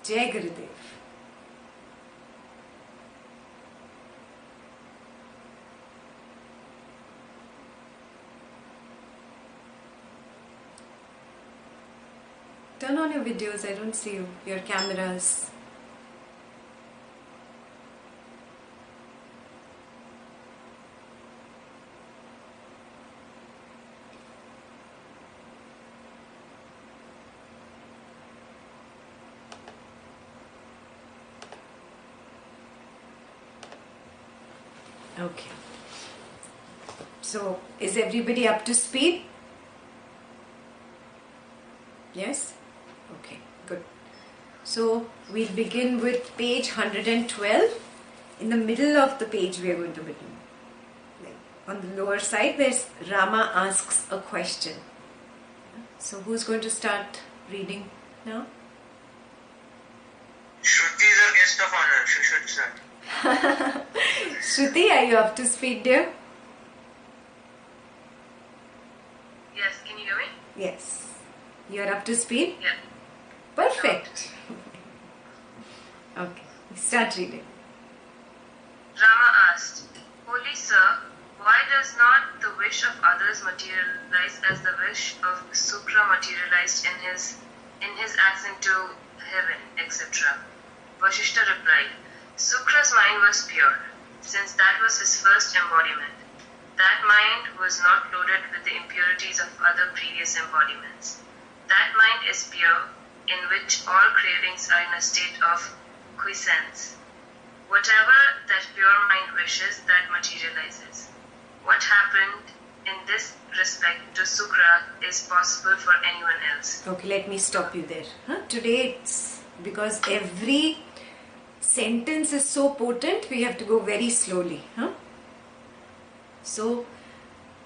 Jai Gurudev. Turn on your videos, I don't see you, your cameras. Okay. So, is everybody up to speed? Yes? Okay, good. So, we'll begin with page 112. In the middle of the page we are going to begin. Like on the lower side, there's Rama asks a question. So, who's going to start reading now? Shruti is a guest of honor. She should start. Shruti, are you up to speed, dear? Yes, can you hear me? Yes. You're up to speed? Yeah. Perfect. Okay, start reading. Rama asked, Holy Sir, why does not the wish of others materialize as the wish of Sukra materialized in his ascent to heaven, etc.? Vasistha replied, Sukra's mind was pure, since that was his first embodiment. That mind was not loaded with the impurities of other previous embodiments. That mind is pure, in which all cravings are in a state of quiescence. Whatever that pure mind wishes, that materializes. What happened in this respect to Sukra is possible for anyone else. Okay, let me stop you there. Today, because every sentence is so potent, we have to go very slowly. So,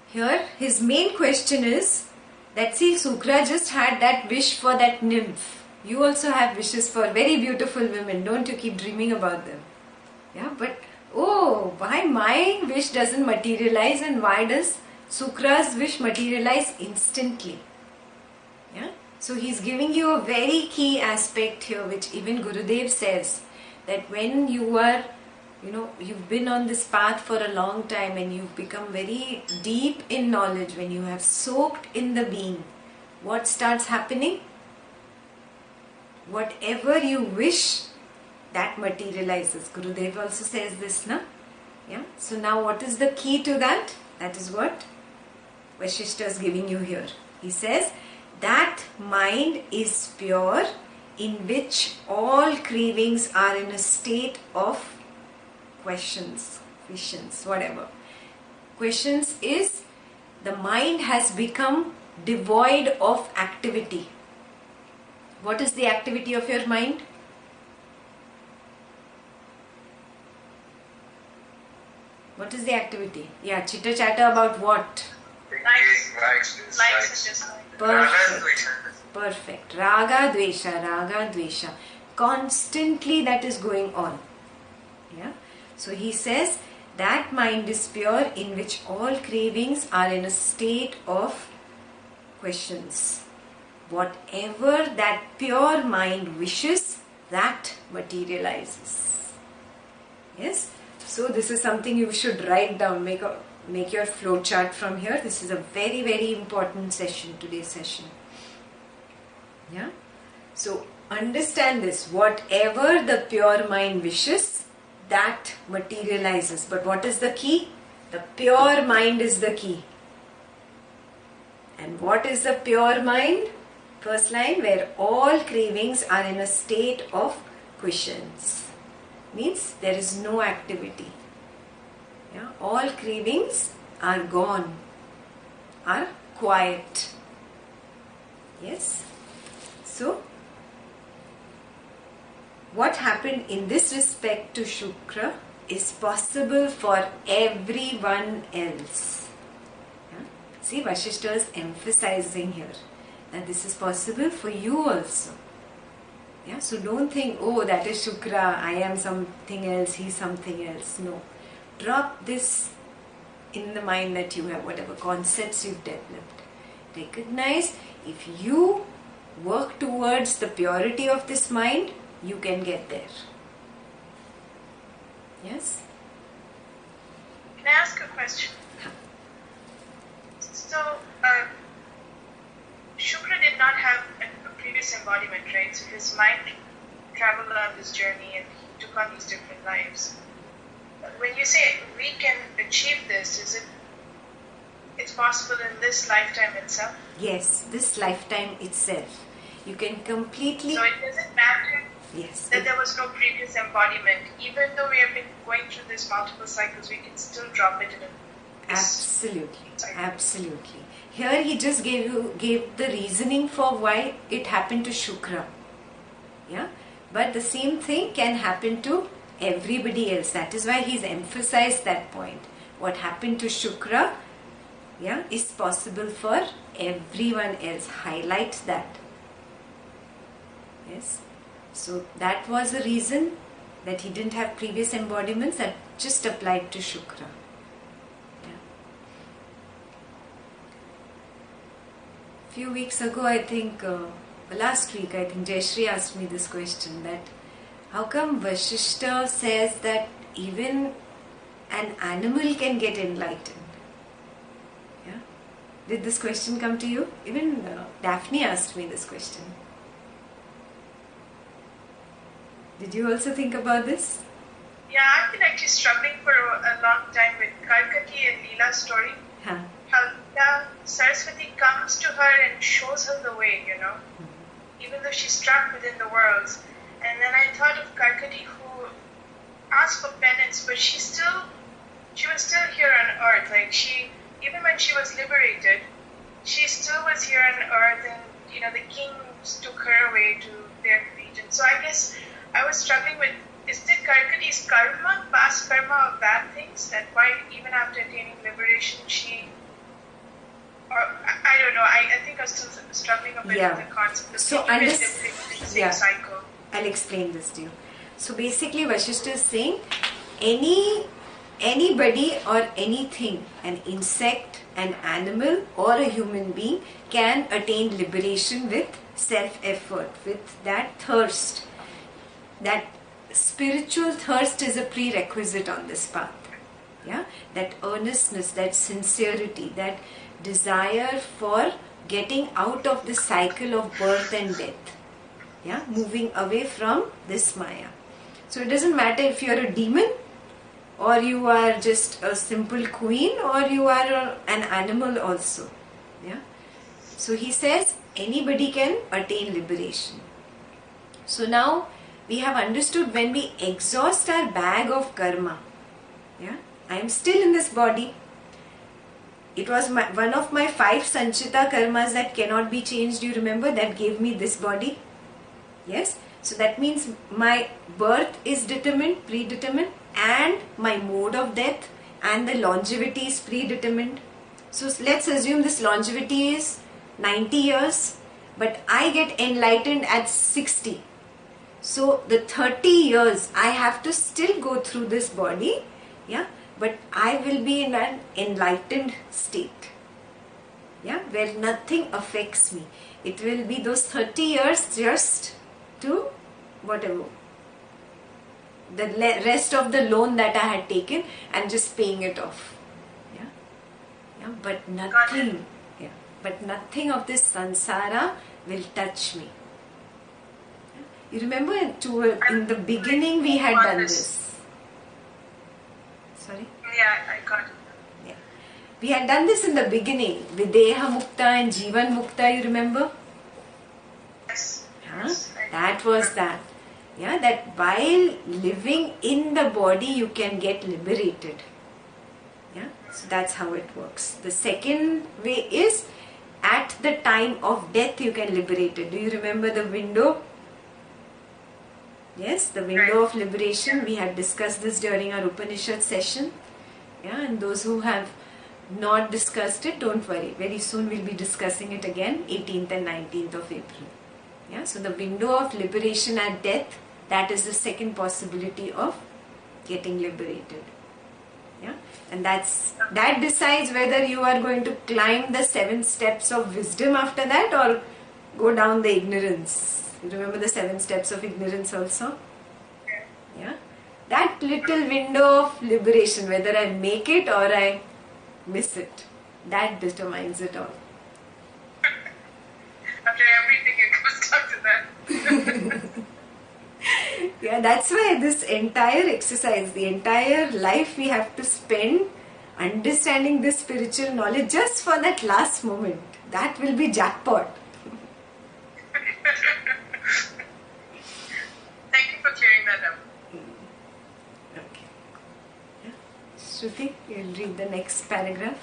here his main question is that see, Sukra just had that wish for that nymph. You also have wishes for very beautiful women. Don't you keep dreaming about them? Yeah, but why my wish doesn't materialize and why does Sukra's wish materialize instantly? Yeah, so he's giving you a very key aspect here, which even Gurudev says, that when you are, you've been on this path for a long time and you've become very deep in knowledge, when you have soaked in the being, what starts happening? Whatever you wish, that materializes. Gurudev also says this, na? Yeah. So now what is the key to that? That is what Vasistha is giving you here. He says, that mind is pure, in which all cravings are in a state of questions, whatever. Questions is, the mind has become devoid of activity. What is the activity of your mind? What is the activity? Yeah, chitter chatter about what? Likes and dislikes. Perfect. Raga, dvesha. Constantly that is going on. Yeah. So he says that mind is pure, in which all cravings are in a state of questions. Whatever that pure mind wishes, that materializes. Yes. So this is something you should write down. Make your flow chart from here. This is a very, very important session, today's session. Yeah. So understand this. Whatever the pure mind wishes, that materializes. But what is the key? The pure mind is the key. And what is the pure mind? First line, where all cravings are in a state of quiescence. Means there is no activity. Yeah? All cravings are gone, are quiet. Yes? So, what happened in this respect to Shukra is possible for everyone else. Yeah? See, Vasistha is emphasizing here that this is possible for you also. Yeah? So don't think, oh, that is Shukra, I am something else, he is something else. No. Drop this in the mind that you have, whatever concepts you've developed. Recognize, if you work towards the purity of this mind, you can get there. Yes? Can I ask a question? So, Shukra did not have a previous embodiment, right? So his mind traveled on this journey and he took on these different lives. When you say we can achieve this, is it's possible in this lifetime itself? Yes, this lifetime itself. You can completely... So it doesn't matter that there was no previous embodiment. Even though we have been going through this multiple cycles, we can still drop it in a... Absolutely, absolutely. Here he just gave the reasoning for why it happened to Shukra. Yeah, but the same thing can happen to everybody else. That is why he's emphasized that point. What happened to Shukra, yeah, is possible for everyone else. Highlights that. Yes. So that was the reason that he didn't have previous embodiments, that just applied to Shukra. Few weeks ago, I think, last week, I think Jayashree asked me this question, that how come Vasistha says that even an animal can get enlightened? Yeah? Did this question come to you? Even Daphne asked me this question. Did you also think about this? Yeah, I've been actually struggling for a long time with Karkati and Leela's story. Huh. How Saraswati comes to her and shows her the way, even though she's trapped within the worlds. And then I thought of Karkati, who asked for penance, but she was still here on earth. Like even when she was liberated, she still was here on earth, and the kings took her away to their region. So I guess I was struggling with, is it Karkati's karma, past karma of bad things, that why even after attaining liberation or I don't know, I think I was still struggling a bit with the concept of the same cycle. I'll explain this to you. So basically Vasistha is saying anybody or anything, an insect, an animal or a human being, can attain liberation with self-effort, with that thirst. That spiritual thirst is a prerequisite on this path. Yeah, that earnestness, that sincerity, that desire for getting out of the cycle of birth and death. Yeah, moving away from this Maya. So it doesn't matter if you're a demon, or you are just a simple queen, or you are an animal also. Yeah. So he says anybody can attain liberation. So now we have understood, when we exhaust our bag of karma, yeah, I am still in this body. It was one of my 5 Sanchita karmas that cannot be changed, you remember, that gave me this body. Yes, so that means my birth is determined, predetermined, and my mode of death and the longevity is predetermined. So let's assume this longevity is 90 years, but I get enlightened at 60. So the 30 years I have to still go through this body, yeah, but I will be in an enlightened state, yeah, where nothing affects me. It will be those 30 years just to whatever, the rest of the loan that I had taken and just paying it off. Yeah, but nothing, yeah, but nothing of this samsara will touch me. You remember in the beginning we had done this. Sorry? Yeah, I got it. Yeah. We had done this in the beginning. Videha Mukta and Jivan Mukta, you remember? Yes. Huh? That was that. Yeah, that while living in the body you can get liberated. Yeah, so that's how it works. The second way is, at the time of death you can liberate it. Do you remember the window? Yes, the window of liberation. We had discussed this during our Upanishad session. Yeah, and those who have not discussed it, don't worry. Very soon we'll be discussing it again, 18th and 19th of April. Yeah, so the window of liberation at death, that is the second possibility of getting liberated. Yeah, and that decides whether you are going to climb the 7 steps of wisdom after that, or go down the ignorance You remember the 7 steps of ignorance also? Yeah. That little window of liberation, whether I make it or I miss it, that determines it all. After everything, it comes down to that. Yeah, that's why this entire exercise, the entire life we have to spend understanding this spiritual knowledge just for that last moment. That will be jackpot. Thank you for clearing that up. Okay. Yeah. Shruti, you'll read the next paragraph.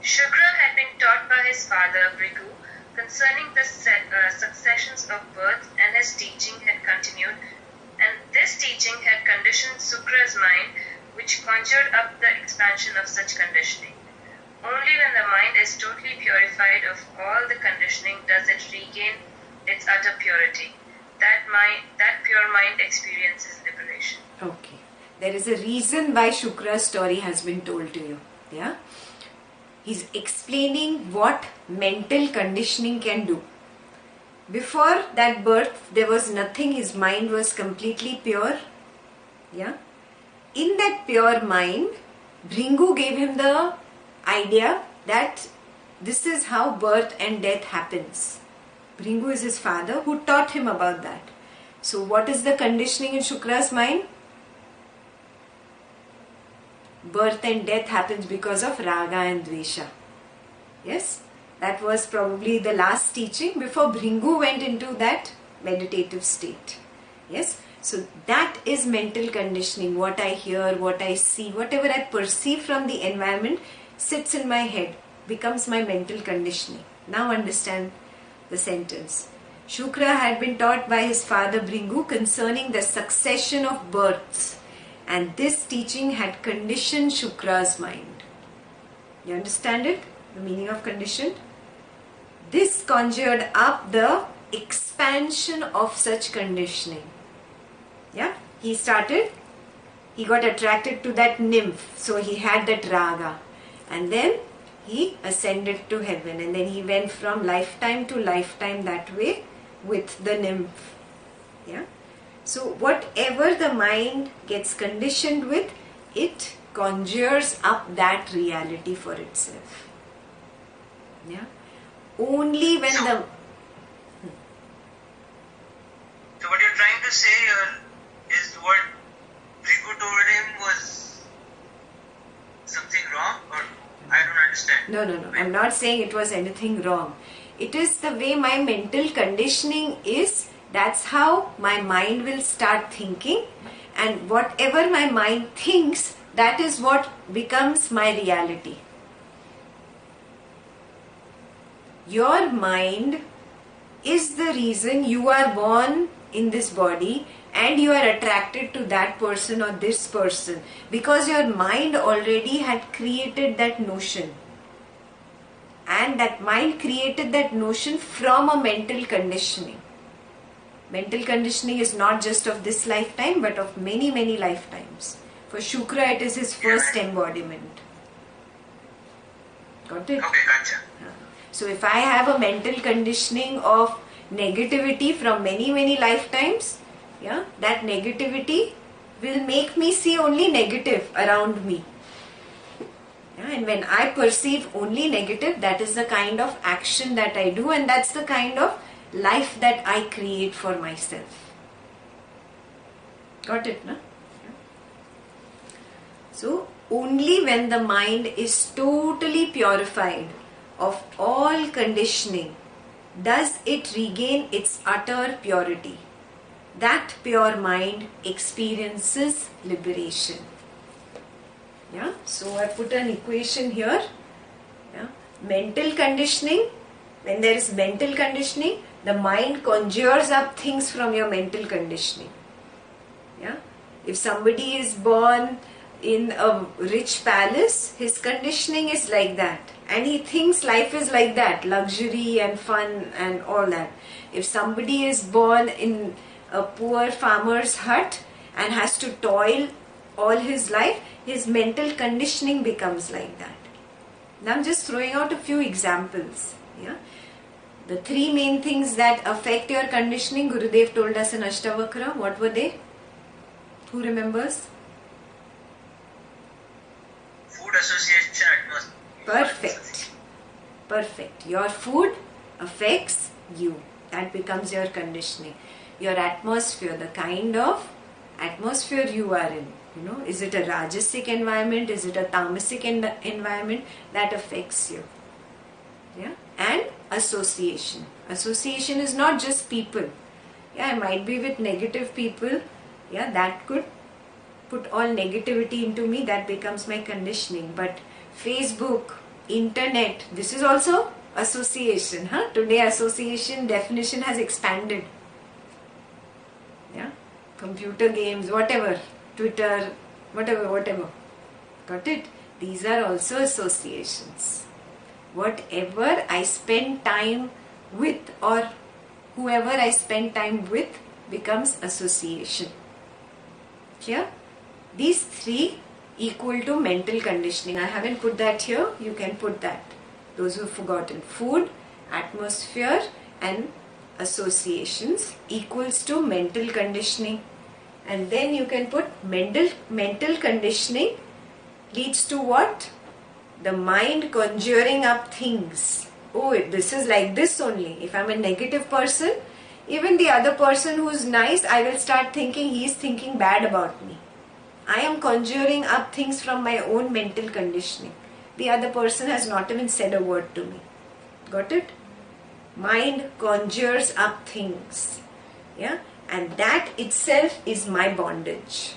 Shukra had been taught by his father, Brigu, concerning the successions of birth, and his teaching had continued, and this teaching had conditioned Sukra's mind, which conjured up the expansion of such conditioning. Only when the mind is totally purified of all the conditioning does it regain its utter purity. That pure mind experiences liberation. Okay. There is a reason why Shukra's story has been told to you. Yeah. He's explaining what mental conditioning can do. Before that birth, there was nothing. His mind was completely pure. Yeah. In that pure mind, Bringu gave him the idea that this is how birth and death happens. Bringu is his father who taught him about that. So what is the conditioning in Shukra's mind? Birth and death happens because of raga and dvesha. Yes, that was probably the last teaching before Bringu went into that meditative state. Yes, so that is mental conditioning. What I hear, what I see, whatever I perceive from the environment sits in my head, becomes my mental conditioning. Now understand the sentence. Shukra had been taught by his father Bringu concerning the succession of births, and this teaching had conditioned Shukra's mind. You understand it? The meaning of conditioned? This conjured up the expansion of such conditioning. Yeah? He got attracted to that nymph, so he had that raga. And then he ascended to heaven, and then he went from lifetime to lifetime that way with the nymph. Yeah? So whatever the mind gets conditioned with, it conjures up that reality for itself. Yeah. Only when So what you're trying to say here is what Brigu told him was something wrong, or I don't understand. No. I'm not saying it was anything wrong. It is the way my mental conditioning is. That's how my mind will start thinking, and whatever my mind thinks, that is what becomes my reality. Your mind is the reason you are born in this body and you are attracted to that person or this person, because your mind already had created that notion, and that mind created that notion from a mental conditioning. Mental conditioning is not just of this lifetime, but of many, many lifetimes. For Shukra, it is his first embodiment. Got it? Okay, gotcha. So if I have a mental conditioning of negativity from many, many lifetimes, yeah, that negativity will make me see only negative around me. Yeah, and when I perceive only negative, that is the kind of action that I do, and that's the kind of life that I create for myself. Got it, no? So only when the mind is totally purified of all conditioning does it regain its utter purity. That pure mind experiences liberation. Yeah, so I put an equation here. Yeah, mental conditioning. When there is mental conditioning, the mind conjures up things from your mental conditioning. Yeah, if somebody is born in a rich palace, his conditioning is like that, and he thinks life is like that, luxury and fun and all that. If somebody is born in a poor farmer's hut and has to toil all his life, his mental conditioning becomes like that. Now I'm just throwing out a few examples. Yeah, The three main things that affect your conditioning, Gurudev told us in Ashtavakra. What were they? Who remembers? Food, association, atmosphere. Perfect. Perfect. Your food affects you. That becomes your conditioning. Your atmosphere, the kind of atmosphere you are in. Is it a Rajasic environment? Is it a Tamasic environment? That affects you. Yeah. And association. Association is not just people. Yeah, I might be with negative people. Yeah, that could put all negativity into me. That becomes my conditioning. But Facebook, internet, this is also association. Today association definition has expanded. Yeah, computer games, whatever, Twitter, whatever. Got it? These are also associations. Whatever I spend time with or whoever I spend time with becomes association. Clear? These three equal to mental conditioning. I haven't put that here. You can put that. Those who have forgotten. Food, atmosphere and associations equals to mental conditioning. And then you can put mental conditioning leads to what? The mind conjuring up things. Oh, this is like this only. If I'm a negative person, even the other person who's nice, I will start thinking he's thinking bad about me. I am conjuring up things from my own mental conditioning. The other person has not even said a word to me. Got it? Mind conjures up things. Yeah? And that itself is my bondage.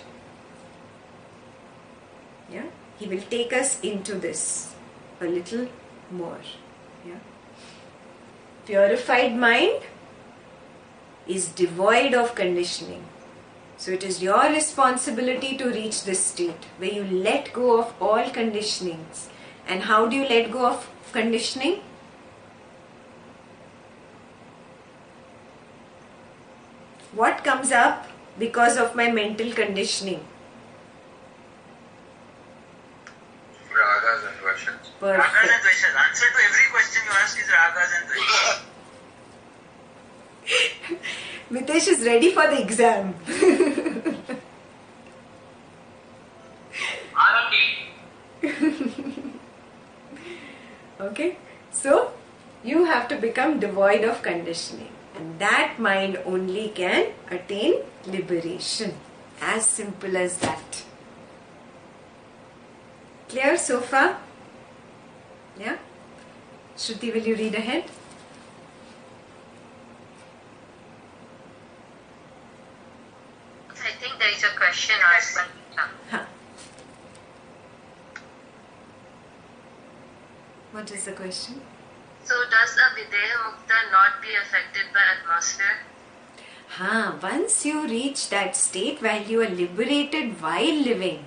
Yeah? He will take us into this a little more. Yeah? Purified mind is devoid of conditioning. So it is your responsibility to reach this state where you let go of all conditionings. And how do you let go of conditioning? What comes up because of my mental conditioning? Ragas and Dveshas. Perfect. Ragas and Dveshas. Answer to every question you ask is Ragas and Dveshas. Mitesh is ready for the exam. Okay, so you have to become devoid of conditioning, and that mind only can attain liberation. As simple as that. Clear so far? Yeah? Shruti, will you read ahead? I think there is a question asked by Ekta. Huh. What is the question? So does a Videha Mukta not be affected by atmosphere? Once you reach that state where you are liberated while living,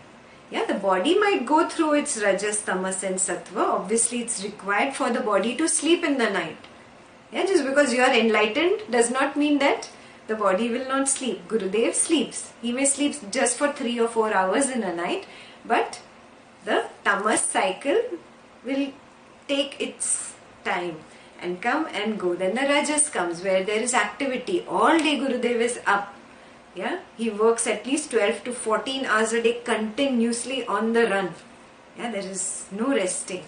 yeah, the body might go through its Rajas, Tamas and Sattva. Obviously, it's required for the body to sleep in the night. Yeah, just because you are enlightened does not mean that the body will not sleep. Gurudev sleeps. He may sleep just for 3 or 4 hours in a night, but the Tamas cycle will take its time and come and go. Then the Rajas comes where there is activity. All day Gurudev is up. Yeah, he works at least 12 to 14 hours a day continuously on the run. Yeah, there is no resting.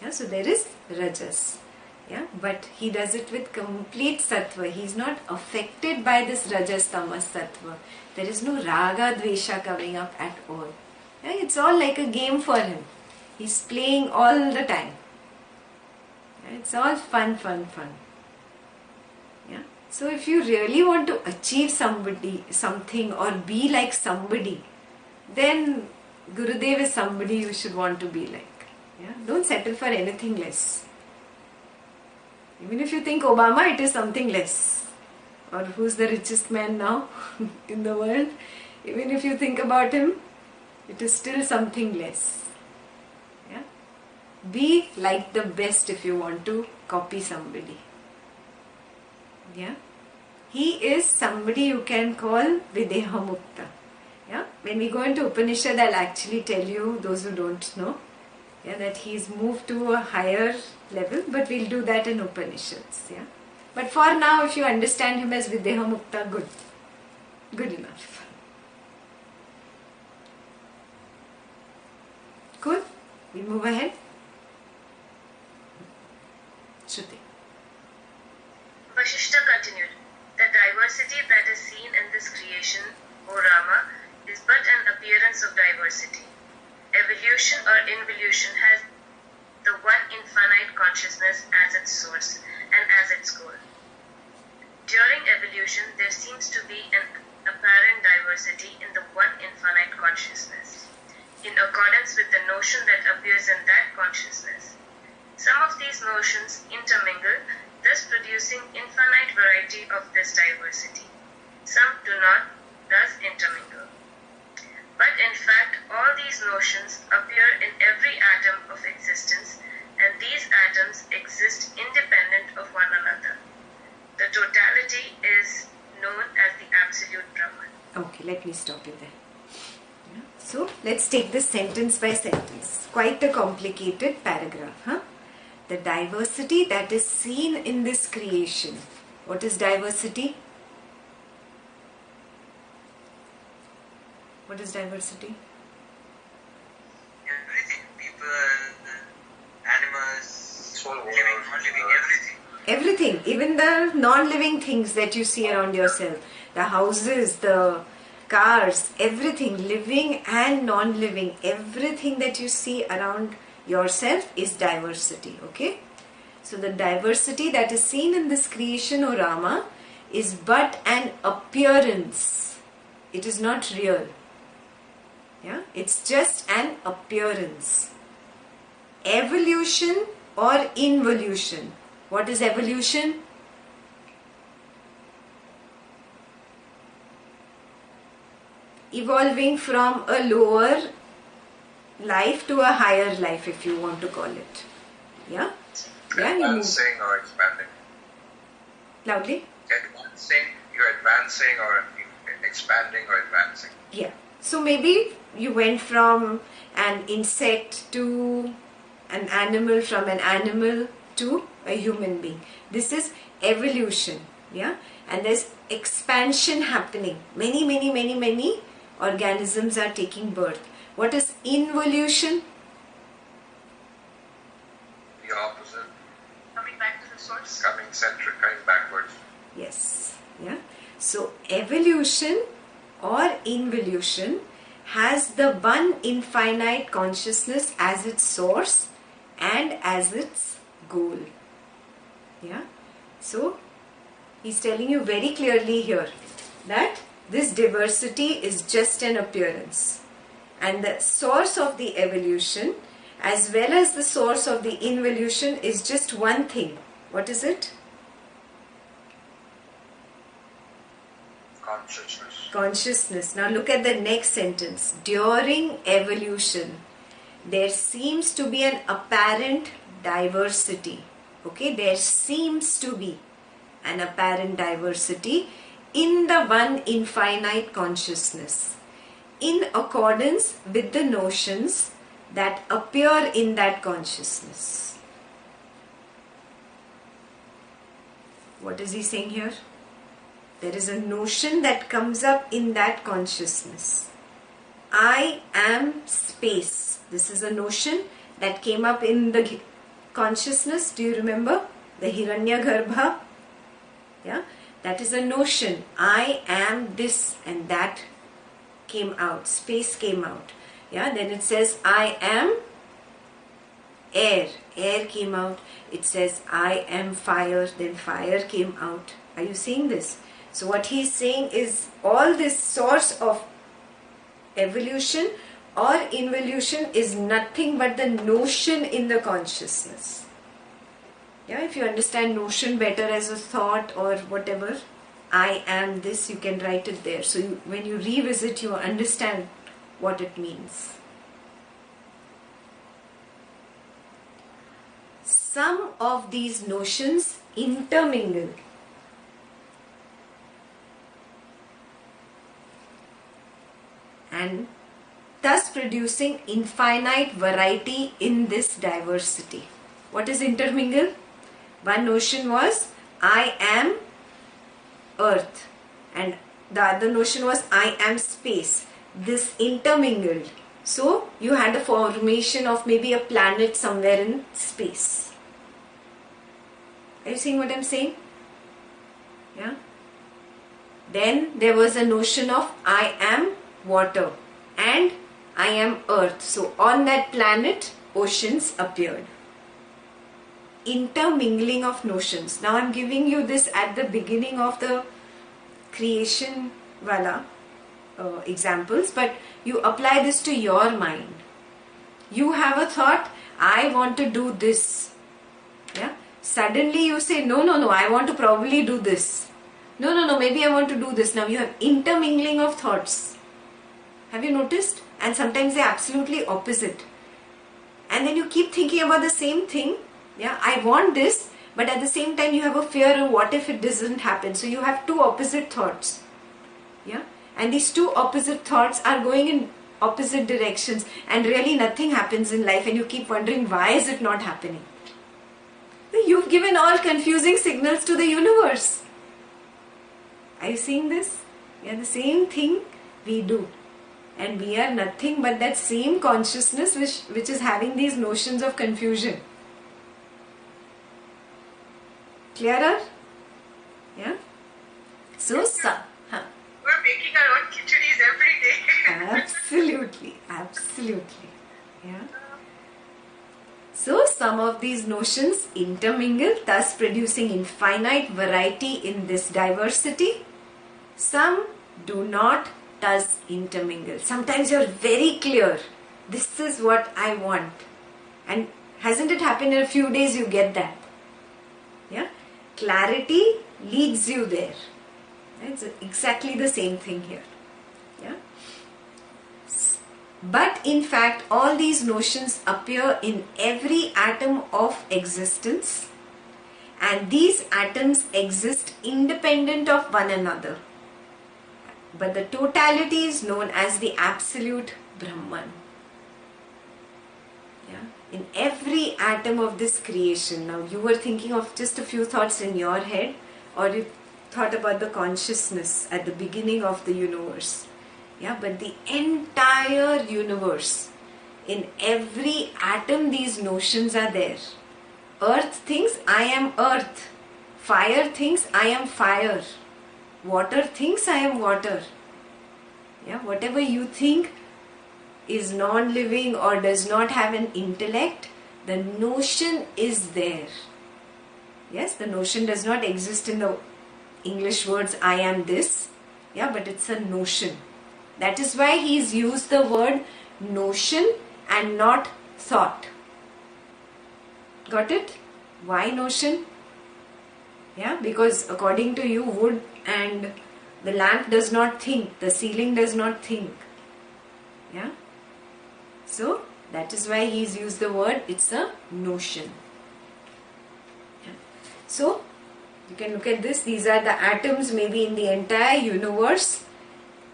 Yeah, so there is Rajas. Yeah, but he does it with complete Sattva. He is not affected by this Rajas, Tamas, Sattva. There is no Raga, Dvesha coming up at all. Yeah, it's all like a game for him. He's playing all the time. Yeah, it's all fun. Yeah. So if you really want to achieve something or be like somebody, then Gurudev is somebody you should want to be like. Yeah? Don't settle for anything less. Even if you think Obama, it is something less. Or who's the richest man now in the world? Even if you think about him, it is still something less. Yeah? Be like the best if you want to copy somebody. Yeah? He is somebody you can call Videha Mukta. Yeah? When we go into Upanishad, I'll actually tell you, those who don't know, yeah, that he's moved to a higher level, but we'll do that in Upanishads. Yeah? But for now, if you understand him as Videha Mukta, good. Good enough. Cool? We move ahead. Shruti. Vasistha continued, the diversity that is seen in this creation, O Rama, is but an appearance of diversity. Evolution or involution has the one infinite consciousness as its source and as its goal. During evolution, there seems to be an apparent diversity in the one infinite consciousness, in accordance with the notion that appears in that consciousness. Some of these notions intermingle, thus producing infinite variety of this diversity. Some do not thus intermingle. But in fact, all these notions appear in every atom of existence, and these atoms exist independent of one another. The totality is known as the Absolute Brahman. Okay, let me stop you there. So, let's take this sentence by sentence. Quite a complicated paragraph, huh? The diversity that is seen in this creation. What is diversity? What is diversity? Everything. People, animals, living, non-living, everything. Everything, even the non-living things that you see around yourself. The houses, the cars, everything, living and non-living, everything that you see around yourself is diversity, okay? So the diversity that is seen in this creation, O Rama, is but an appearance. It is not real. Yeah, it's just an appearance. Evolution or involution. What is evolution? Evolving from a lower life to a higher life, if you want to call it. Yeah? Yeah, you move. Advancing or expanding. Loudly? You're advancing or expanding or advancing. Yeah. So maybe you went from an insect to an animal, from an animal to a human being. This is evolution. Yeah. And there's expansion happening. Many organisms are taking birth. What is involution? The opposite. Coming back to the source. Coming centric, coming backwards. Yes. Yeah. So evolution or involution has the one infinite consciousness as its source and as its goal. Yeah. So he's telling you very clearly here that this diversity is just an appearance, and the source of the evolution as well as the source of the involution is just one thing. What is it? Consciousness. Consciousness. Now look at the next sentence. During evolution, there seems to be an apparent diversity. Okay, there seems to be an apparent diversity in the one infinite consciousness, in accordance with the notions that appear in that consciousness. What is he saying here? There is a notion that comes up in that consciousness. I am space. This is a notion that came up in the consciousness. Do you remember? The Hiranyagarbha. Yeah? That is a notion. I am this, and that came out. Space came out. Yeah? Then it says I am air. Air came out. It says I am fire. Then fire came out. Are you seeing this? So what he is saying is all this source of evolution or involution is nothing but the notion in the consciousness. Yeah, if you understand notion better as a thought or whatever, I am this, you can write it there. So when you revisit, you understand what it means. Some of these notions intermingle. And thus producing infinite variety in this diversity. What is intermingle? One notion was I am earth, and the other notion was I am space. This intermingled. So you had a formation of maybe a planet somewhere in space. Are you seeing what I'm saying? Yeah. Then there was a notion of I am water and I am earth. So on that planet, oceans appeared. Intermingling of notions. Now I'm giving you this at the beginning of the creation wala examples, but you apply this to your mind. You have a thought, I want to do this. Yeah. Suddenly you say, no, I want to probably do this. No, maybe I want to do this. Now you have intermingling of thoughts. Have you noticed? And sometimes they're absolutely opposite. And then you keep thinking about the same thing. Yeah, I want this, but at the same time you have a fear of what if it doesn't happen. So you have two opposite thoughts. Yeah, and these two opposite thoughts are going in opposite directions, and really nothing happens in life, and you keep wondering why is it not happening. You've given all confusing signals to the universe. Are you seeing this? Yeah, the same thing we do. And we are nothing but that same consciousness which is having these notions of confusion. Clearer? Yeah? So, We're making our own khichadis every day. Absolutely. Yeah. So, some of these notions intermingle, thus producing infinite variety in this diversity. Some do not, thus intermingle. Sometimes you're very clear, this is what I want. And hasn't it happened in a few days you get that? Yeah? Clarity leads you there. It's exactly the same thing here. Yeah? But in fact, all these notions appear in every atom of existence, and these atoms exist independent of one another. But the totality is known as the absolute Brahman. Yeah? In every atom of this creation. Now you were thinking of just a few thoughts in your head, or you thought about the consciousness at the beginning of the universe. Yeah, but the entire universe, in every atom these notions are there. Earth thinks I am earth. Fire thinks I am fire. Water thinks I am water. Yeah, whatever you think is non-living or does not have an intellect, the notion is there. Yes, the notion does not exist in the English words I am this. Yeah, but it's a notion. That is why he's used the word notion and not thought. Got it? Why notion? Yeah, because according to you, wood and the lamp does not think, the ceiling does not think. Yeah? So, that is why he's used the word, it's a notion. Yeah. So, you can look at this, these are the atoms maybe in the entire universe.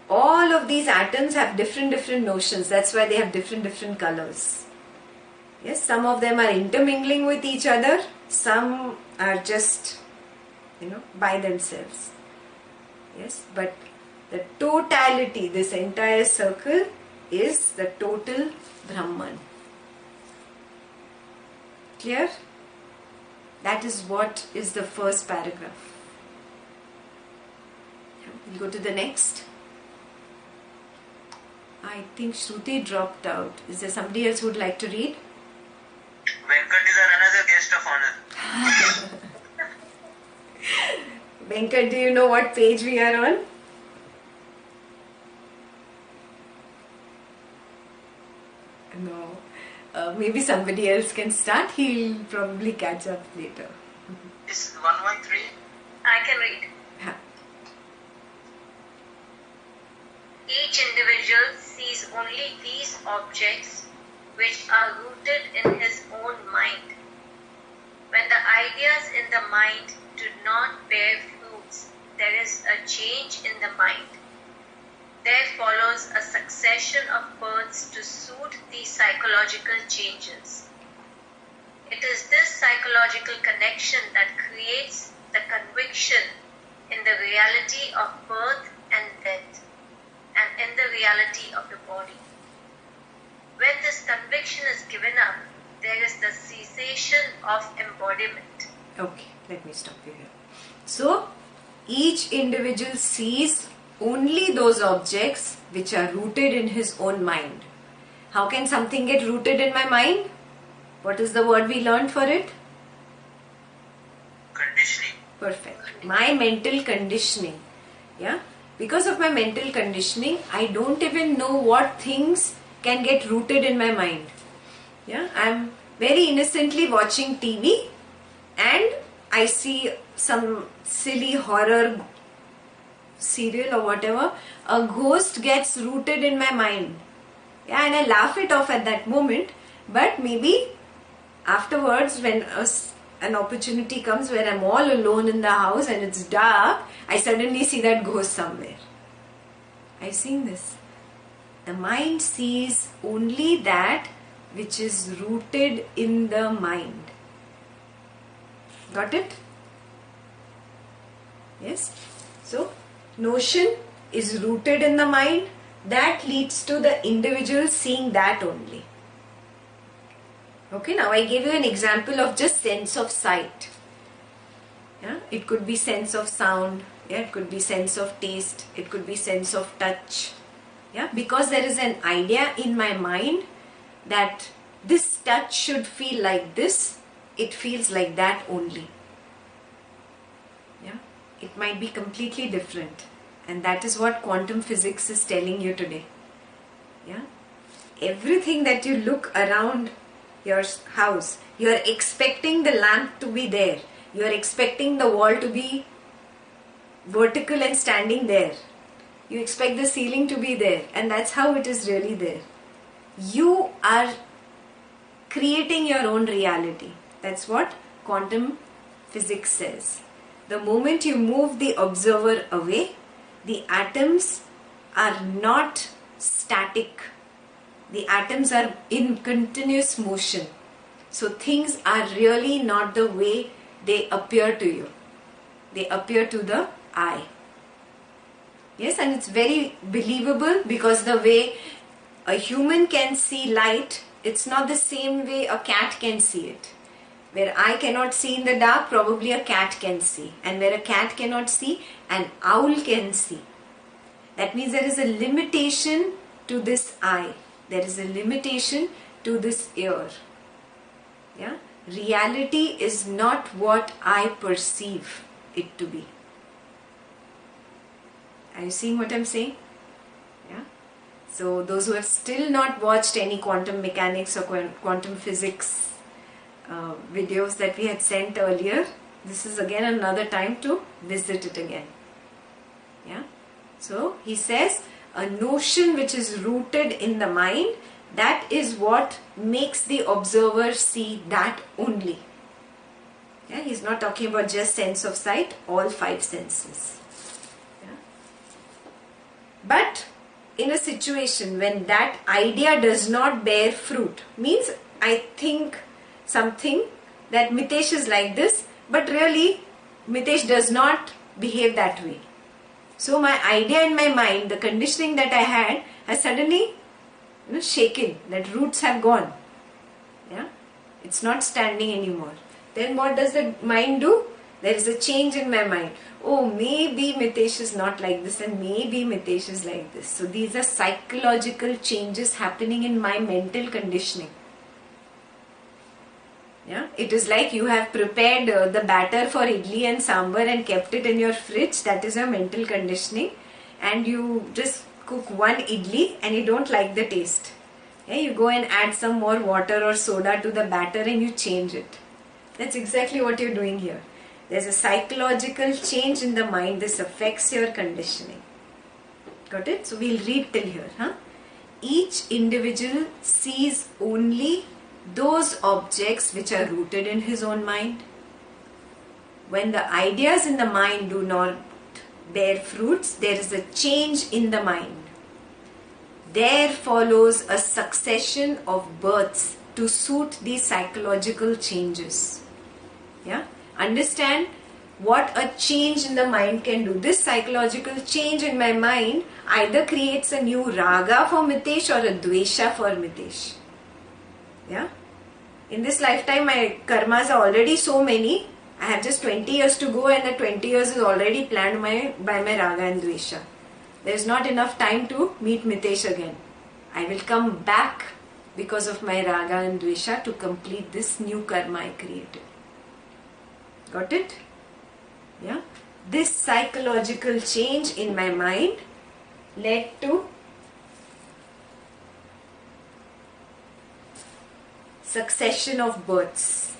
All of these atoms have different notions, that's why they have different colors. Yes, some of them are intermingling with each other, some are just, by themselves. Yes, but the totality, this entire circle is the total Brahman. Clear? That is what is the first paragraph. We'll go to the next. I think Shruti dropped out. Is there somebody else who would like to read? Venkat is our another guest of honor. Venkat, do you know what page we are on? No. Maybe somebody else can start. He'll probably catch up later. Is 113? I can read. Ha. Each individual sees only these objects which are rooted in his own mind. When the ideas in the mind do not bear fruits, there is a change in the mind. There follows a succession of births to suit these psychological changes. It is this psychological connection that creates the conviction in the reality of birth and death, and in the reality of the body. When this conviction is given up, there is the cessation of embodiment. Okay, let me stop you here. So, each individual sees only those objects which are rooted in his own mind. How can something get rooted in my mind? What is the word we learned for it? Conditioning. Perfect. My mental conditioning. Yeah. Because of my mental conditioning, I don't even know what things can get rooted in my mind. Yeah. I'm very innocently watching TV and I see some silly horror serial or whatever. A ghost gets rooted in my mind. Yeah, and I laugh it off at that moment. But maybe afterwards, when an opportunity comes where I'm all alone in the house and it's dark, I suddenly see that ghost somewhere. I've seen this. The mind sees only that which is rooted in the mind. Got it? Yes? So, notion is rooted in the mind. That leads to the individual seeing that only. Okay, now I gave you an example of just sense of sight. Yeah, it could be sense of sound. Yeah, it could be sense of taste. It could be sense of touch. Yeah, because there is an idea in my mind that this touch should feel like this, it feels like that only. Yeah, it might be completely different, and that is what quantum physics is telling you today. Yeah, everything that you look around your house, you are expecting the lamp to be there, you are expecting the wall to be vertical and standing there, you expect the ceiling to be there, and that's how it is really there. You are creating your own reality. That's what quantum physics says. The moment you move the observer away, the atoms are not static. The atoms are in continuous motion. So things are really not the way they appear to you. They appear to the eye. Yes, and it's very believable because the way a human can see light, it's not the same way a cat can see it. Where I cannot see in the dark, probably a cat can see. And where a cat cannot see, an owl can see. That means there is a limitation to this eye. There is a limitation to this ear. Yeah? Reality is not what I perceive it to be. Are you seeing what I'm saying? Yeah. So those who have still not watched any quantum mechanics or quantum physics videos that we had sent earlier, this is again another time to visit it again. Yeah. So he says a notion which is rooted in the mind, that is what makes the observer see that only. Yeah, he's not talking about just sense of sight, all five senses. Yeah. But in a situation when that idea does not bear fruit, means I think something that Mitesh is like this, but really Mitesh does not behave that way. So my idea in my mind, the conditioning that I had, has suddenly shaken. That roots have gone. Yeah, it's not standing anymore. Then what does the mind do? There is a change in my mind. Oh, maybe Mitesh is not like this, and maybe Mitesh is like this. So these are psychological changes happening in my mental conditioning. Yeah, it is like you have prepared the batter for idli and sambar and kept it in your fridge. That is your mental conditioning. And you just cook one idli and you don't like the taste. Yeah, you go and add some more water or soda to the batter and you change it. That's exactly what you're doing here. There's a psychological change in the mind. This affects your conditioning. Got it? So we'll read till here. Each individual sees only those objects which are rooted in his own mind. When the ideas in the mind do not bear fruits, there is a change in the mind. There follows a succession of births to suit these psychological changes. Yeah? Understand, what a change in the mind can do. This psychological change in my mind either creates a new raga for Mitesh or a dvesha for Mitesh. Yeah? In this lifetime, my karmas are already so many. I have just 20 years to go, and the 20 years is already planned by my raga and dvesha. There is not enough time to meet Mitesh again. I will come back because of my raga and dvesha to complete this new karma I created. Got it? Yeah? This psychological change in my mind led to succession of births.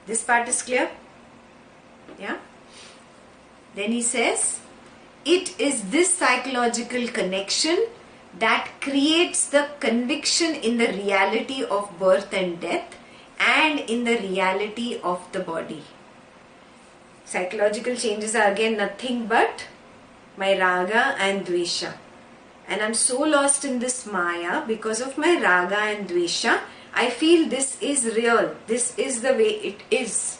This part is clear? Yeah? Then he says, it is this psychological connection that creates the conviction in the reality of birth and death and in the reality of the body. Psychological changes are again nothing but my raga and dvesha. And I'm so lost in this maya because of my raga and dvesha. I feel this is real. This is the way it is.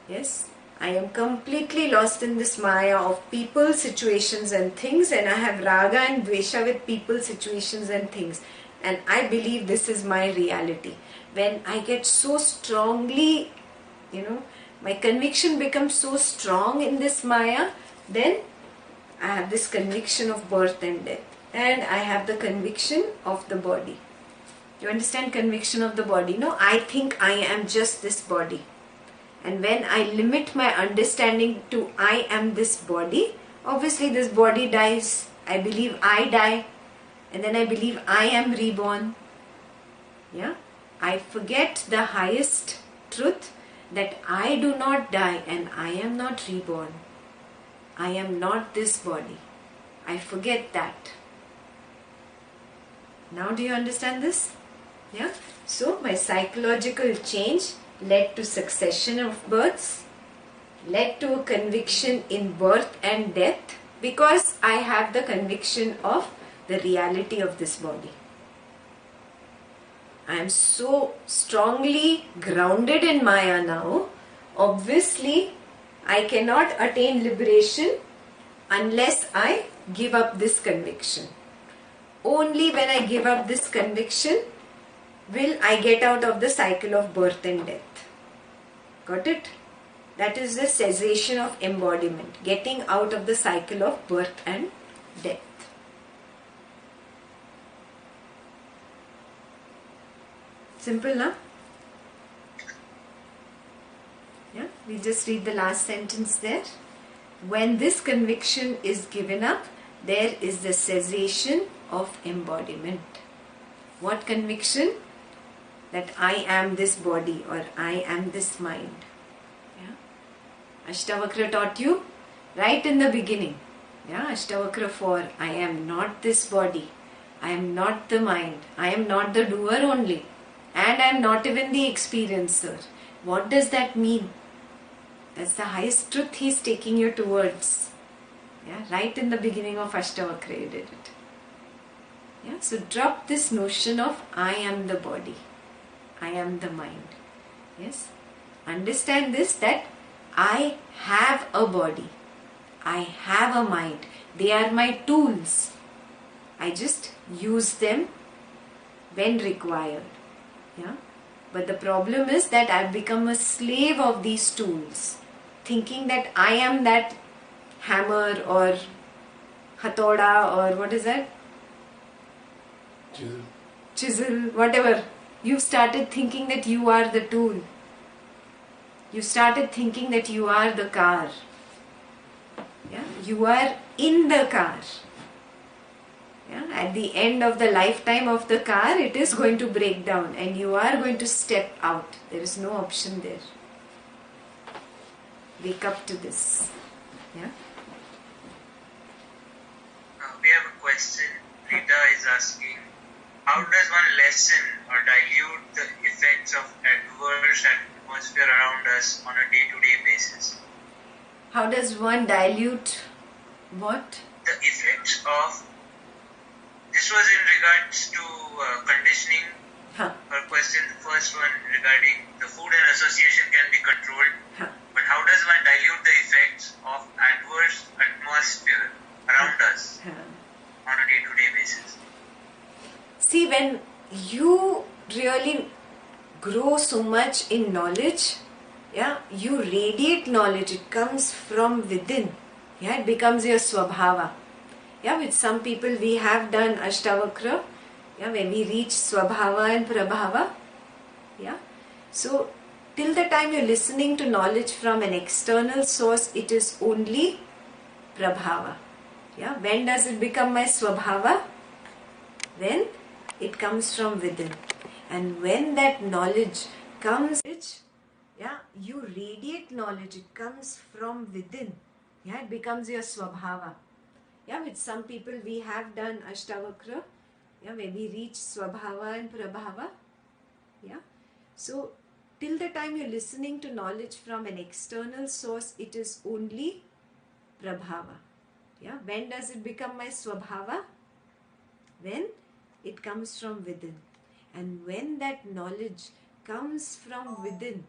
Yes, I am completely lost in this maya of people, situations and things, and I have raga and dvesha with people, situations and things. And I believe this is my reality. When I get so strongly, my conviction becomes so strong in this maya, then I have this conviction of birth and death. And I have the conviction of the body. You understand conviction of the body? No, I think I am just this body. And when I limit my understanding to I am this body, obviously this body dies. I believe I die. And then I believe I am reborn. Yeah? I forget the highest truth that I do not die and I am not reborn. I am not this body. I forget that. Now do you understand this? Yeah? So my psychological change led to succession of births, led to a conviction in birth and death, because I have the conviction of the reality of this body. I am so strongly grounded in Maya now. Obviously, I cannot attain liberation unless I give up this conviction. Only when I give up this conviction will I get out of the cycle of birth and death. Got it? That is the cessation of embodiment, getting out of the cycle of birth and death. Simple, na? Yeah, we just read the last sentence there. When this conviction is given up, there is the cessation of embodiment. What conviction? That I am this body or I am this mind. Yeah? Ashtavakra taught you right in the beginning. Yeah, Ashtavakra 4. I am not this body. I am not the mind. I am not the doer only. And I am not even the experiencer. What does that mean? That's the highest truth he is taking you towards. Yeah, right in the beginning of Ashtavakra you did it. Yeah, so drop this notion of I am the body. I am the mind. Yes. Understand this, that I have a body. I have a mind. They are my tools. I just use them when required. Yeah. But the problem is that I've become a slave of these tools, thinking that I am that hammer or hatoda or what is that? Chisel, whatever. You started thinking that you are the tool. You started thinking that you are the car. Yeah? You are in the car. Yeah? At the end of the lifetime of the car, it is going to break down and you are going to step out. There is no option there. Wake up to this. Yeah? We have a question. Rita is asking, how does one lessen or dilute the effects of adverse atmosphere around us on a day-to-day basis? How does one dilute what? The effects of, this was in regards to conditioning. Huh. Her question, the first one regarding the food and association can be controlled, Huh. but how does one dilute the effects of adverse atmosphere around us on a day-to-day basis? See, when you really grow so much in knowledge, you radiate knowledge. It comes from within. It becomes your swabhava. With some people we have done Ashtavakra. When we reach swabhava and prabhava. So till the time you're listening to knowledge from an external source, it is only prabhava. When does it become my swabhava? When it comes from within. And when that knowledge comes, you radiate knowledge. It comes from within. It becomes your swabhava. With some people we have done Ashtavakra. When we reach swabhava and prabhava. So till the time you're listening to knowledge from an external source, it is only prabhava. When does it become my swabhava? When it comes from within. And when that knowledge comes from within,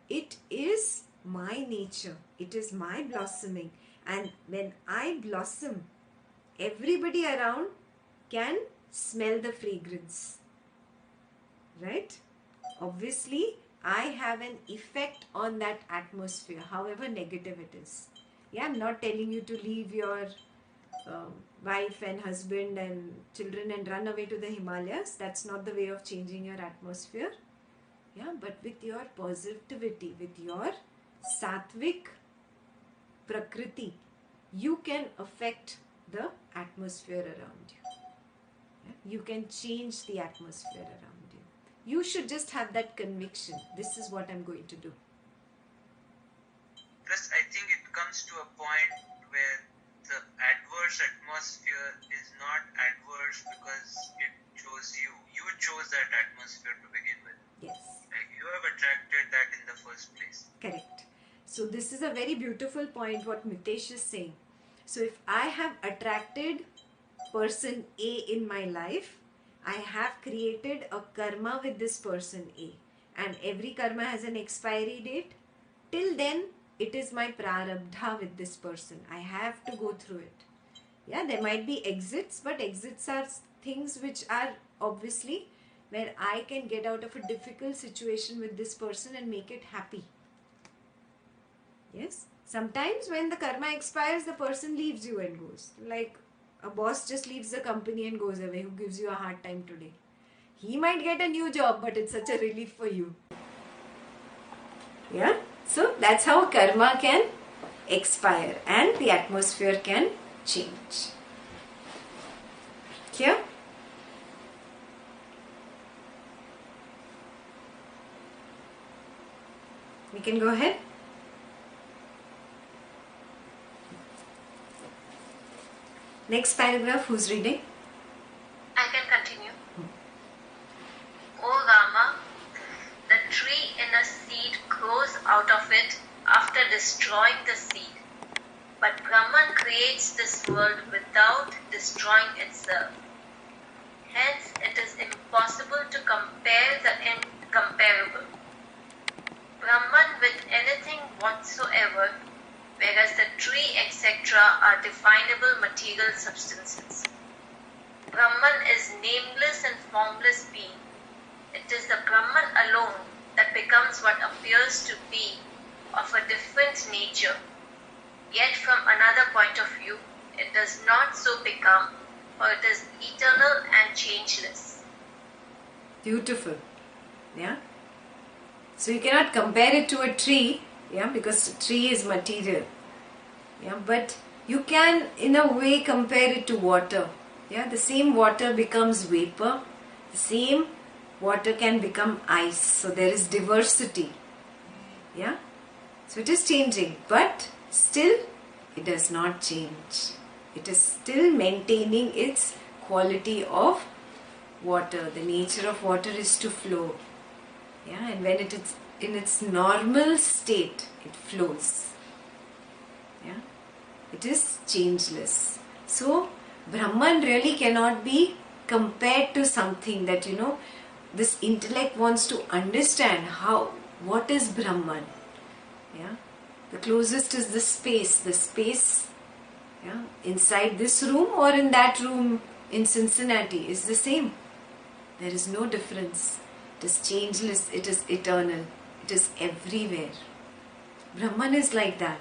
it is my nature. It is my blossoming. And when I blossom, everybody around can smell the fragrance. Right? Obviously, I have an effect on that atmosphere, however negative it is. I'm not telling you to leave your wife and husband and children and run away to the Himalayas. That's not the way of changing your atmosphere. But with your positivity, with your sattvic prakriti, you can affect the atmosphere around you. You can change the atmosphere around you. You should just have that conviction. This is what I'm going to do. Plus, I think it comes to a point where the adverse atmosphere is not adverse because it chose you. You chose that atmosphere to begin with. Yes. Like you have attracted that in the first place. Correct. So this is a very beautiful point what Mitesh is saying. So if I have attracted person A in my life, I have created a karma with this person A. And every karma has an expiry date. Till then, it is my prarabdha with this person. I have to go through it. There might be exits, but exits are things which are obviously where I can get out of a difficult situation with this person and make it happy. Yes. Sometimes when the karma expires, the person leaves you and goes. Like a boss just leaves the company and goes away, who gives you a hard time today. He might get a new job, but it's such a relief for you. So that's how karma can expire and the atmosphere can change. Clear? We can go ahead. Next paragraph, who's reading? I can continue. O Rama, the tree in a seed grows out of it after destroying the seed. But Brahman creates this world without destroying itself. Hence, it is impossible to compare the incomparable. Brahman with anything whatsoever, whereas the tree, etc., are definable material substances. Brahman is nameless and formless being. It is the Brahman alone that becomes what appears to be of a different nature. Yet from another point of view, it does not so become, for it is eternal and changeless. Beautiful. So you cannot compare it to a tree, because a tree is material. But you can in a way compare it to water. The same water becomes vapor. The same water can become ice. So there is diversity. So it is changing, but still it does not change. It is still maintaining its quality of water. The nature of water is to flow. And when it is in its normal state, it flows. It is changeless. So Brahman really cannot be compared to something that this intellect wants to understand what is Brahman. Yeah, the closest is the space, yeah, inside this room or in that room in Cincinnati is the same. There is no difference. It is changeless, it is eternal, it is everywhere. Brahman is like that.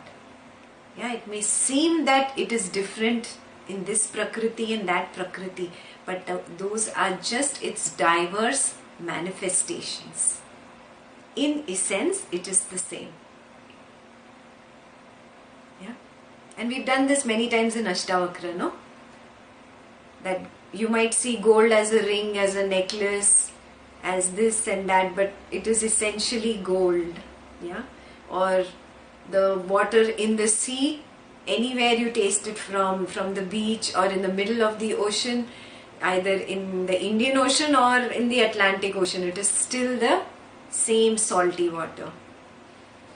Yeah, it may seem that it is different in this Prakriti and that Prakriti, but those are just its diverse manifestations. In essence, it is the same. Yeah, and we've done this many times in Ashtavakra, no? That you might see gold as a ring, as a necklace, as this and that, but it is essentially gold. Yeah, or the water in the sea, anywhere you taste it from the beach or in the middle of the ocean, either in the Indian Ocean or in the Atlantic Ocean, it is still the same salty water.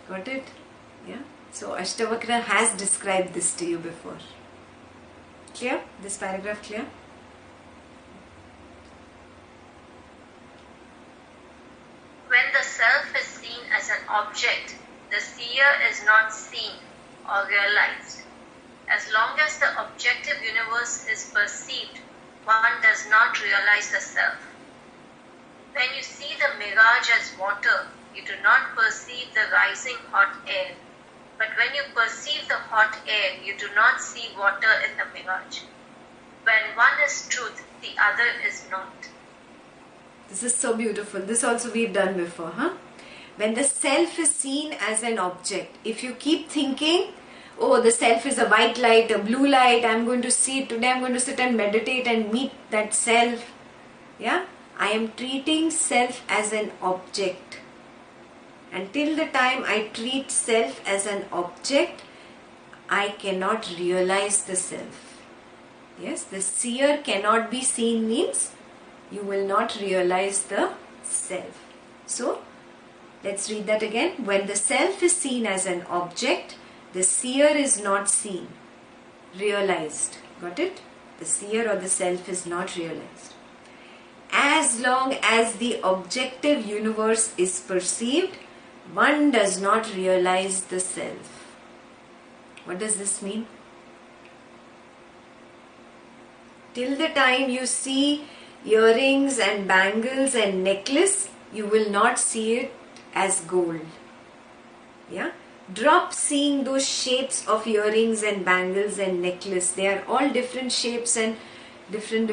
Got it? Yeah. So Ashtavakra has described this to you before. Clear? This paragraph clear? When the self is seen as an object, the seer is not seen or realized. As long as the objective universe is perceived, one does not realize the self. When you see the mirage as water, you do not perceive the rising hot air. But when you perceive the hot air, you do not see water in the mirage. When one is truth, the other is not. This is so beautiful. This also we've done before, huh? When the self is seen as an object, if you keep thinking, oh, the self is a white light, a blue light, I'm going to see it today, I'm going to sit and meditate and meet that self. Yeah? I am treating self as an object. And till the time I treat self as an object, I cannot realize the self. Yes, the seer cannot be seen means you will not realize the self. So, let's read that again. When the self is seen as an object, the seer is not seen, realized. Got it? The seer or the self is not realized. As long as the objective universe is perceived, one does not realize the self. What does this mean? Till the time you see earrings and bangles and necklace, you will not see it as gold. Yeah? Drop seeing those shapes of earrings and bangles and necklace. They are all different shapes and different,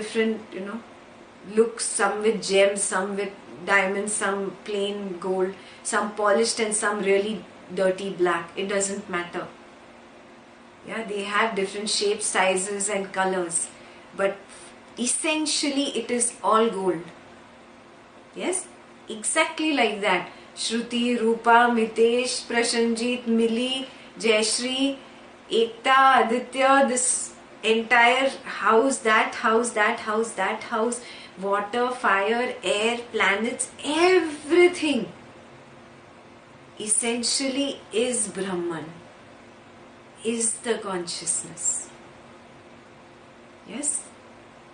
looks. Some with gems, some with diamonds, some plain gold, some polished and some really dirty black. It doesn't matter. Yeah, they have different shapes, sizes and colors. But essentially it is all gold. Yes? Exactly like that. Shruti, Rupa, Mitesh, Prashanjit, Mili, Jayashri, Ekta, Aditya, this entire house, that house, that house, that house, water, fire, air, planets, everything essentially is Brahman, is the consciousness. Yes?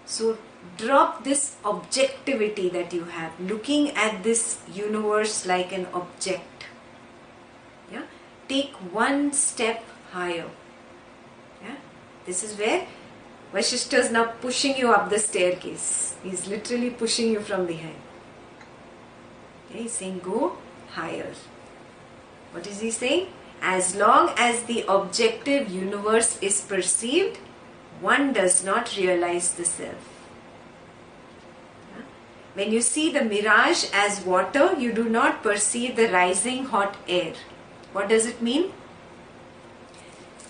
So drop this objectivity that you have, looking at this universe like an object. Yeah? Take one step higher. Yeah? This is where Vasistha is now pushing you up the staircase. He's literally pushing you from behind. Okay? He's saying go higher. What is he saying? As long as the objective universe is perceived, one does not realize the self. When you see the mirage as water, you do not perceive the rising hot air. What does it mean?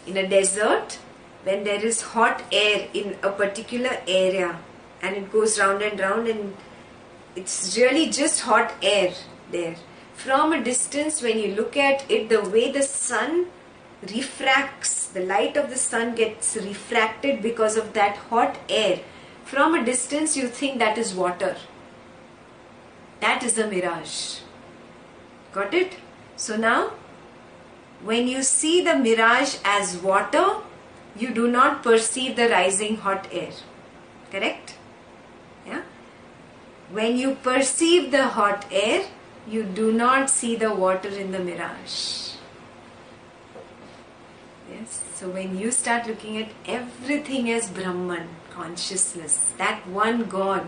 In a desert, when there is hot air in a particular area and it goes round and it's really just hot air there. From a distance, when you look at it, the way the sun refracts, the light of the sun gets refracted because of that hot air. From a distance, you think that is water. That is a mirage. Got it? So now, when you see the mirage as water, you do not perceive the rising hot air. Correct? Yeah? When you perceive the hot air, you do not see the water in the mirage. Yes. So when you start looking at everything as Brahman, consciousness, that one God,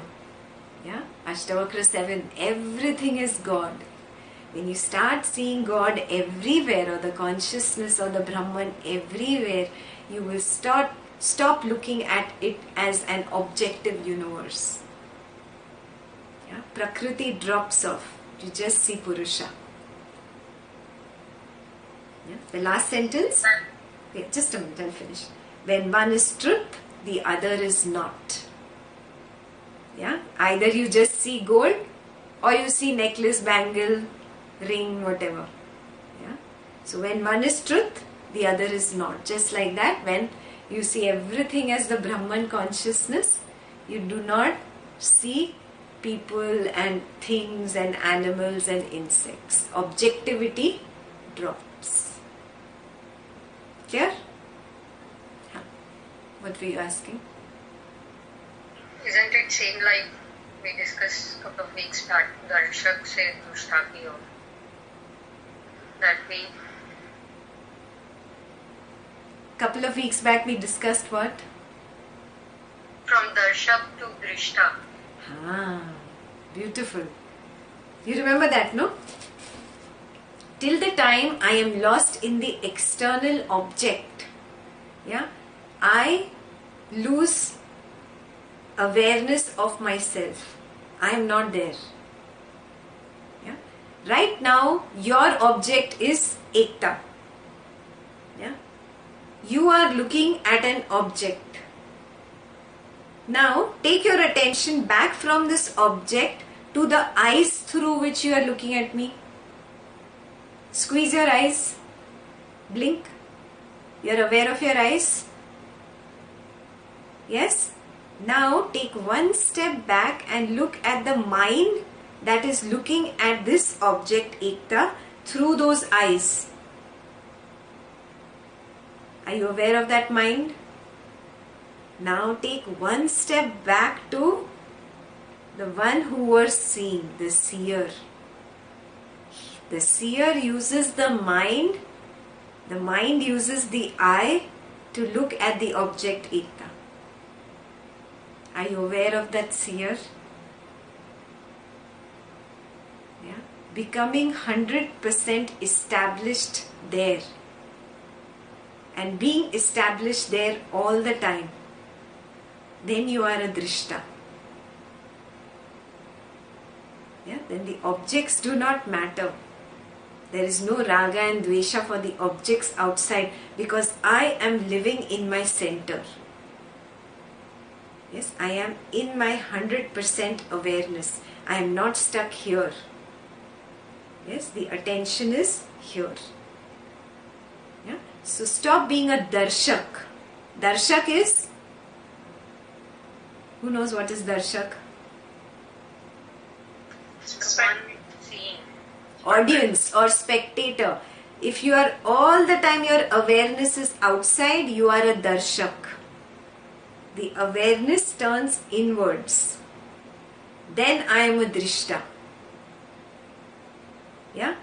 yeah, Ashtavakra 7, everything is God. When you start seeing God everywhere, or the consciousness or the Brahman everywhere, you will stop looking at it as an objective universe. Yeah? Prakriti drops off. You just see Purusha. Yeah? The last sentence. Wait, just a minute, I'll finish. When one is truth, the other is not. Yeah? Either you just see gold, or you see necklace, bangle, ring, whatever. Yeah? So when one is truth, the other is not. Just like that, when you see everything as the Brahman consciousness, you do not see people and things and animals and insects. Objectivity drops. Clear? Yeah. What were you asking? Isn't it same like we discussed a couple of weeks back, Darshak se Dushtaki ho? That we... Couple of weeks back we discussed what? From Darshak to Drishta. Ah, beautiful. You remember that, no? Till the time I am lost in the external object, yeah, I lose awareness of myself. I am not there. Yeah. Right now, your object is Ekta. Yeah. You are looking at an object. Now, take your attention back from this object to the eyes through which you are looking at me. Squeeze your eyes. Blink. You are aware of your eyes? Yes? Now, take one step back and look at the mind that is looking at this object, Ekta, through those eyes. Are you aware of that mind? Now take one step back to the one who was seeing, the seer. The seer uses the mind uses the eye to look at the object Ekta. Are you aware of that seer? Yeah? Becoming 100% established there. And being established there all the time. Then you are a drishta. Yeah? Then the objects do not matter. There is no raga and dvesha for the objects outside, because I am living in my center. Yes, I am in my 100% awareness. I am not stuck here. Yes, the attention is here. Yeah? So stop being a darshak. Darshak is... Who knows what is darshak? Someone seeing. Audience or spectator. If you are all the time your awareness is outside, you are a darshak. The awareness turns inwards. Then I am a drishta. Yeah?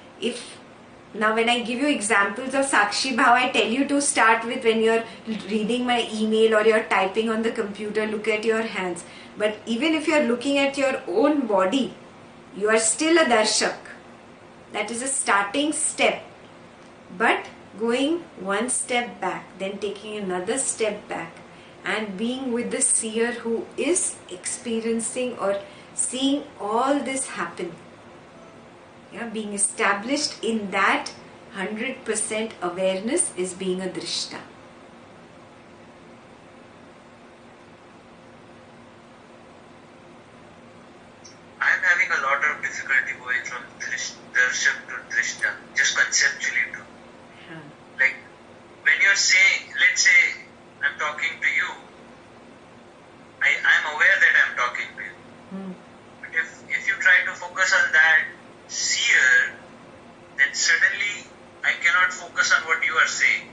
Now when I give you examples of Sakshi Bhav, I tell you to start with when you are reading my email or you are typing on the computer, look at your hands. But even if you are looking at your own body, you are still a darshak. That is a starting step. But going one step back, then taking another step back, and being with the seer who is experiencing or seeing all this happen. Yeah, being established in that 100% awareness is being a drishta. I am having a lot of difficulty going from darshak to drishta, just conceptually too. Like when you're saying, let's say I'm talking to you, I'm aware that I'm talking to you. But if you try to focus on that seer, then suddenly I cannot focus on what you are saying.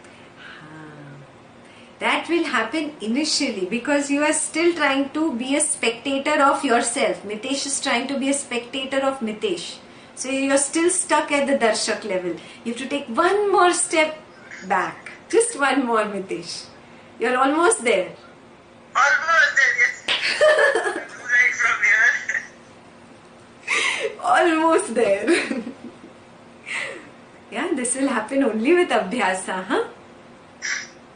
That will happen initially because you are still trying to be a spectator of yourself. Mitesh is trying to be a spectator of Mitesh. So you are still stuck at the darshak level. You have to take one more step back. Just one more, Mitesh. You're almost there. Almost there, yes. Do right from here. Almost there. Yeah, this will happen only with abhyasa, huh?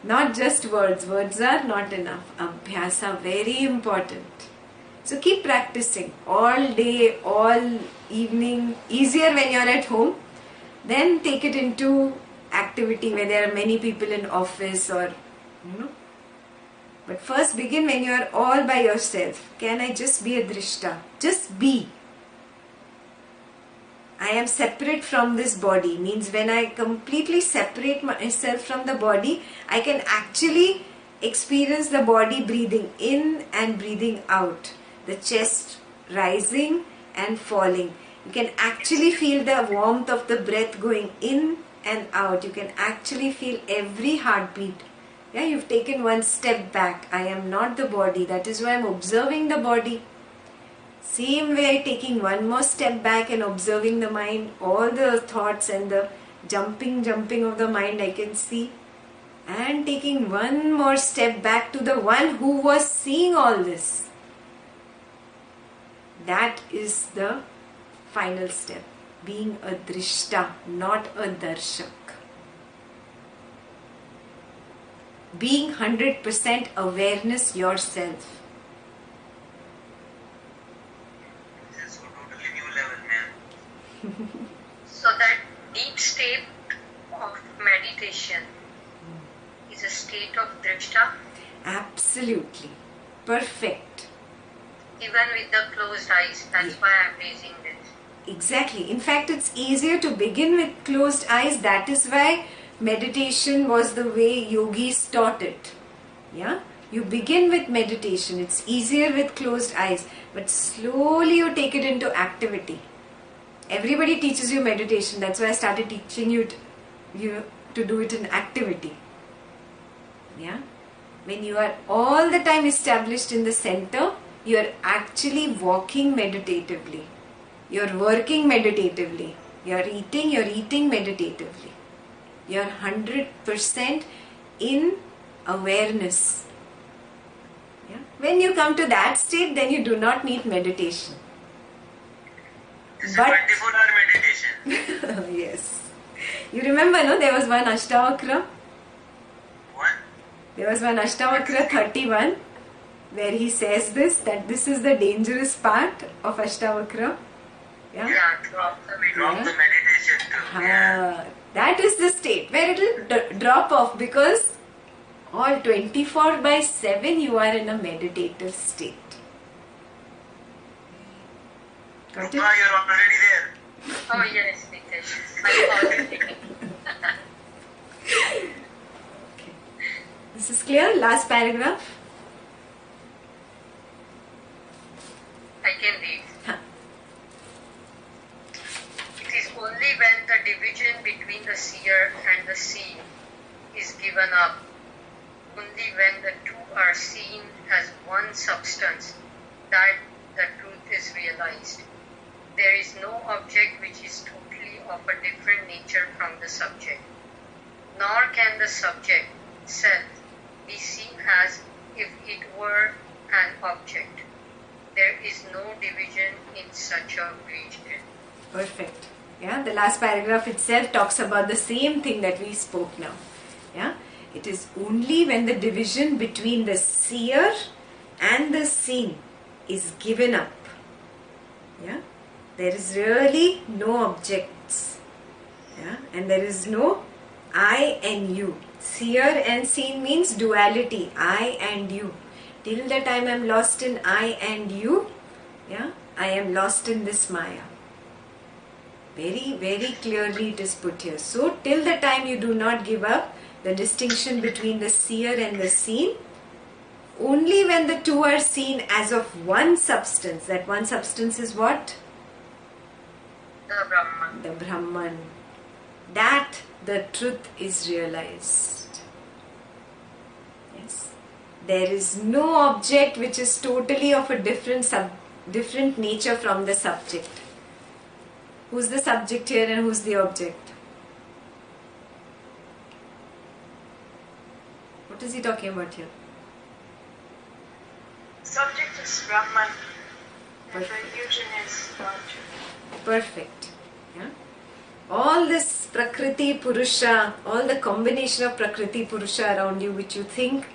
Not just words. Words are not enough. Abhyasa, very important. So keep practicing all day, all evening. Easier when you're at home. Then take it into activity where there are many people in office or, But first begin when you are all by yourself. Can I just be a drishta? Just be. I am separate from this body. Means when I completely separate myself from the body, I can actually experience the body breathing in and breathing out. The chest rising and falling. You can actually feel the warmth of the breath going in and out. You can actually feel every heartbeat. Yeah, you've taken one step back. I am not the body. That is why I'm observing the body. Same way, taking one more step back and observing the mind, all the thoughts and the jumping of the mind I can see. And taking one more step back to the one who was seeing all this. That is the final step. Being a drishta, not a darshak. Being 100% awareness yourself. This is a totally new level, man. So that deep state of meditation is a state of drishta, Absolutely. Perfect. even with the closed eyes. That's why I'm raising this. Exactly. In fact, it's easier to begin with closed eyes. That is why meditation was the way yogis taught it. Yeah? You begin with meditation. It's easier with closed eyes. But slowly you take it into activity. Everybody teaches you meditation. That's why I started teaching you to do it in activity. Yeah? When you are all the time established in the center, you are actually walking meditatively. You're working meditatively. You're eating meditatively. You're 100% in awareness. Yeah? When you come to that state, then you do not need meditation. This is But 24-hour meditation. yes. You remember, no? There was one Ashtavakra. One. There was one Ashtavakra 31 where he says that this is the dangerous part of Ashtavakra. Yeah? Drop the Drop Yeah. the meditation too. Yeah. That is the state where it will drop off, because all 24/7 you are in a meditative state. Got Rupa, it? you're already there. Oh yes, Nitesh. I already. Okay. This is clear? Last paragraph? I can read. Huh. It is only when the division between the seer and the seen is given up, only when the two are seen as one substance, that the truth is realized. There is no object which is totally of a different nature from the subject, nor can the subject, self, be seen as if it were an object. There is no division in such a region. Perfect. Yeah, the last paragraph itself talks about the same thing that we spoke now. Yeah, it is only when the division between the seer and the seen is given up. Yeah, there is really no objects. Yeah, and there is no I and you. Seer and seen means duality, I and you. Till the time I am lost in I and you, yeah, I am lost in this Maya. Very, very clearly it is put here. So, till the time you do not give up the distinction between the seer and the seen, only when the two are seen as of one substance, that one substance is what? The Brahman. The Brahman. That the truth is realized. Yes. There is no object which is totally of a different nature from the subject. Who's the subject here and who's the object? is he talking about here? Subject is Brahman, and the Perfect. illusion is God. Perfect. Yeah. All this Prakriti Purusha, all the combination of Prakriti Purusha around you which you think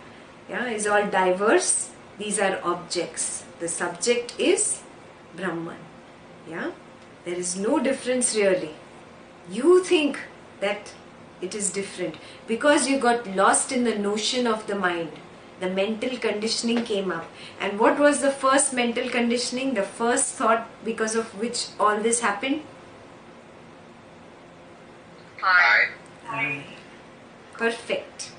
is all diverse, these are objects. The subject is Brahman. Yeah. There is no difference really. You think that it is different because you got lost in the notion of the mind. The mental conditioning came up. And what was the first mental conditioning? The first thought because of which all this happened? I. Perfect.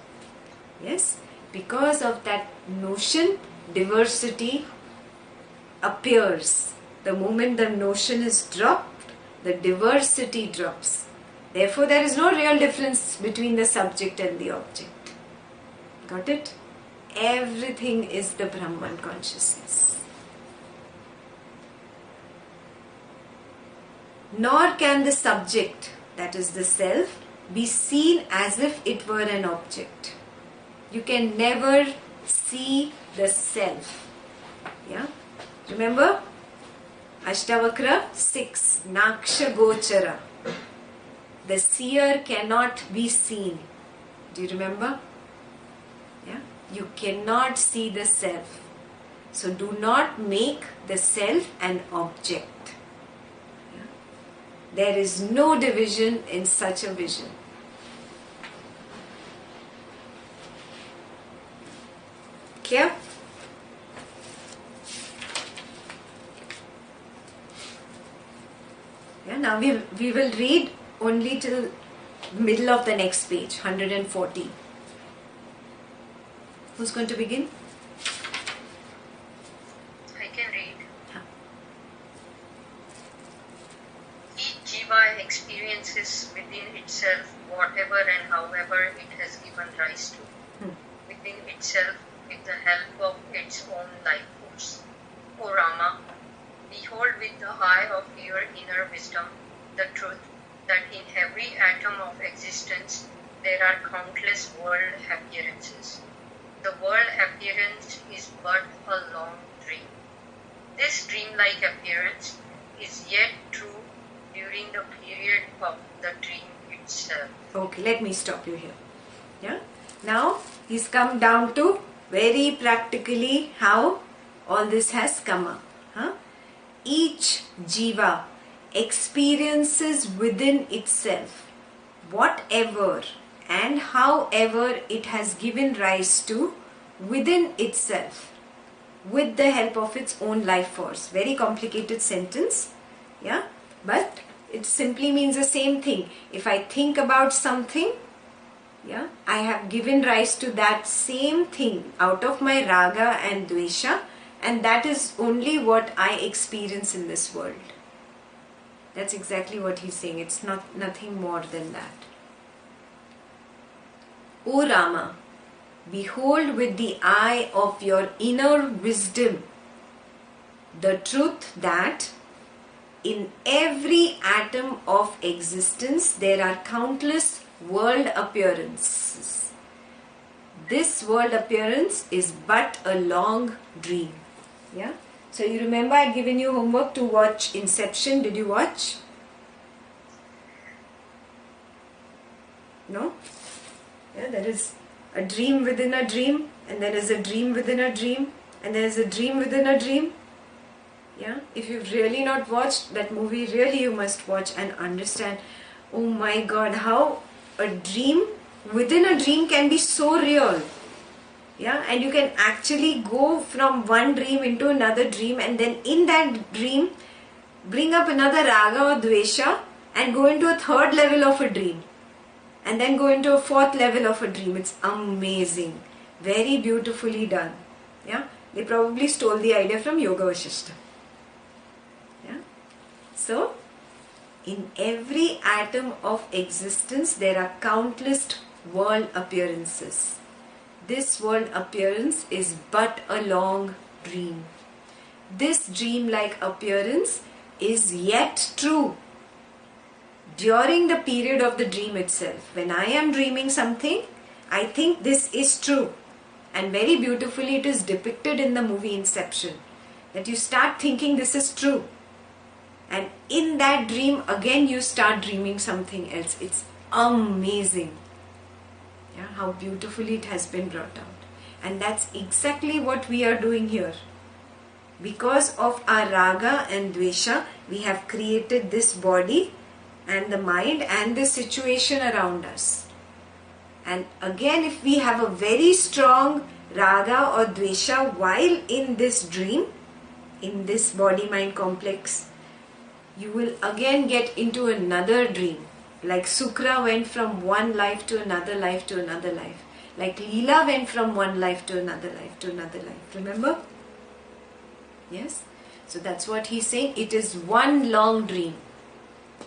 Yes. Because of that notion, diversity appears. The moment the notion is dropped, the diversity drops. Therefore, there is no real difference between the subject and the object. Got it? Everything is the Brahman consciousness. Nor can the subject, that is the self, be seen as if it were an object. You can never see the self. Yeah? Remember? Ashtavakra 6. Naksha Gochara. The seer cannot be seen. Do you remember? Yeah? You cannot see the self. So do not make the self an object. Yeah? There is no division in such a vision. Clear? Yeah, now we will read only till middle of the next page, 140. Who's going to begin? I can read. Huh. Each jiva experiences within itself whatever and however it has given rise to. Within itself, with the help of its own life force. O Rama, behold with the eye of your inner wisdom the truth that in every atom of existence there are countless world appearances. The world appearance is but a long dream. This dreamlike appearance is yet true during the period of the dream itself. Okay, let me stop you here. Yeah. Now he's come down to very practically how all this has come up. Huh? Each jiva experiences within itself whatever and however it has given rise to within itself with the help of its own life force. Very complicated sentence, yeah, but it simply means the same thing. If I think about something, yeah, I have given rise to that same thing out of my raga and dvesha, and that is only what I experience in this world. That's exactly what he's saying. It's nothing more than that. O Rama, behold with the eye of your inner wisdom the truth that in every atom of existence there are countless world appearances. This world appearance is but a long dream. Yeah. So you remember I had given you homework to watch Inception. Did you watch? No? Yeah, there is a dream within a dream, and there is a dream within a dream, and there is a dream within a dream. Yeah, if you've really not watched that movie, really you must watch and understand, oh my God, how a dream within a dream can be so real. Yeah, and you can actually go from one dream into another dream, and then in that dream bring up another raga or dvesha and go into a third level of a dream, and then go into a fourth level of a dream. It's amazing. Very beautifully done. Yeah, they probably stole the idea from Yoga Vasistha. Yeah, so in every atom of existence there are countless world appearances. This world appearance is but a long dream. This dream-like appearance is yet true during the period of the dream itself. When I am dreaming something, I think this is true. and very beautifully it is depicted in the movie Inception, that you start thinking this is true, and in that dream again you start dreaming something else. It's amazing, yeah, how beautifully it has been brought out. And that's exactly what we are doing here. Because of our raga and dvesha, we have created this body and the mind and the situation around us. And again, if we have a very strong raga or dvesha while in this dream, in this body-mind complex, you will again get into another dream. Like Sukra went from one life to another life to another life. Like Leela went from one life to another life to another life. Remember? Yes? So that's what he's saying. It is one long dream.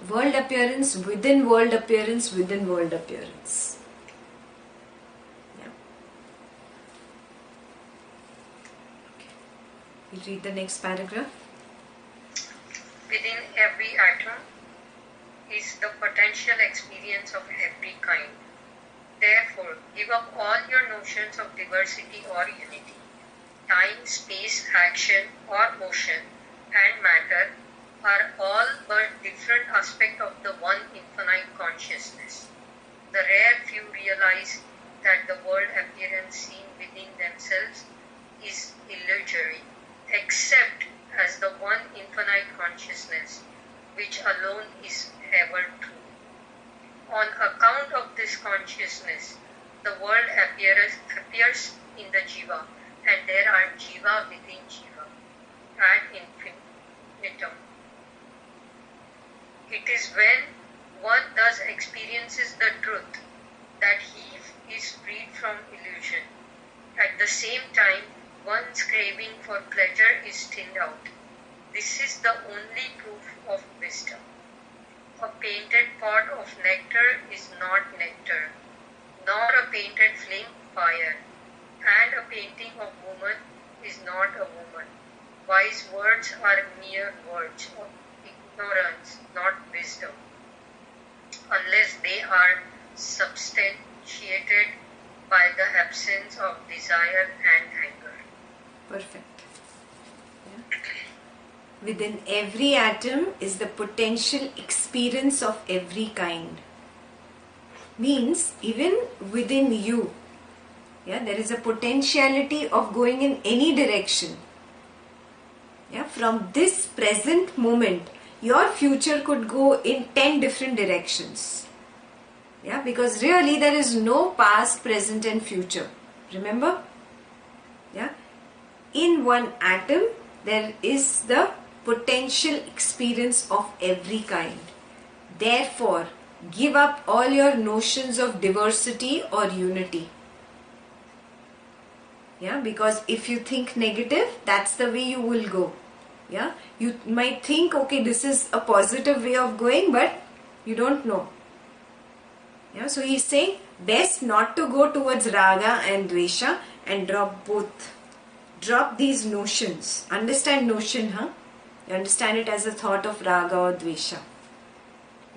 World appearance within world appearance within world appearance. Yeah. Okay. We'll read the next paragraph. Within every atom is the potential experience of every kind. Therefore, give up all your notions of diversity or unity. Time, space, action or motion and matter are all but different aspects of the one infinite consciousness. The rare few realize that the world appearance seen within themselves is illusory, except as the one infinite consciousness, which alone is ever true. On account of this consciousness, the world appears in the jiva, and there are jiva within jiva, ad infinitum. It is when one thus experiences the truth that he is freed from illusion. At the same time, one's craving for pleasure is thinned out. This is the only proof of wisdom. A painted pot of nectar is not nectar, nor a painted flame fire, and a painting of woman is not a woman. Wise words are mere words of ignorance, not wisdom, unless they are substantiated by the absence of desire and anger. Perfect. Yeah. Within every atom is the potential experience of every kind. Means even within you, yeah, there is a potentiality of going in any direction. Yeah, from this present moment, your future could go in 10 different directions. Yeah, because really there is no past, present and future. Remember? Yeah. In one atom, there is the potential experience of every kind. Therefore, give up all your notions of diversity or unity. Yeah, because if you think negative, that's the way you will go. Yeah, you might think, okay, this is a positive way of going, but you don't know. Yeah, so he's saying best not to go towards raga and dvesha and drop both. Drop these notions. Understand notion, huh? You understand it as a thought of raga or dvesha.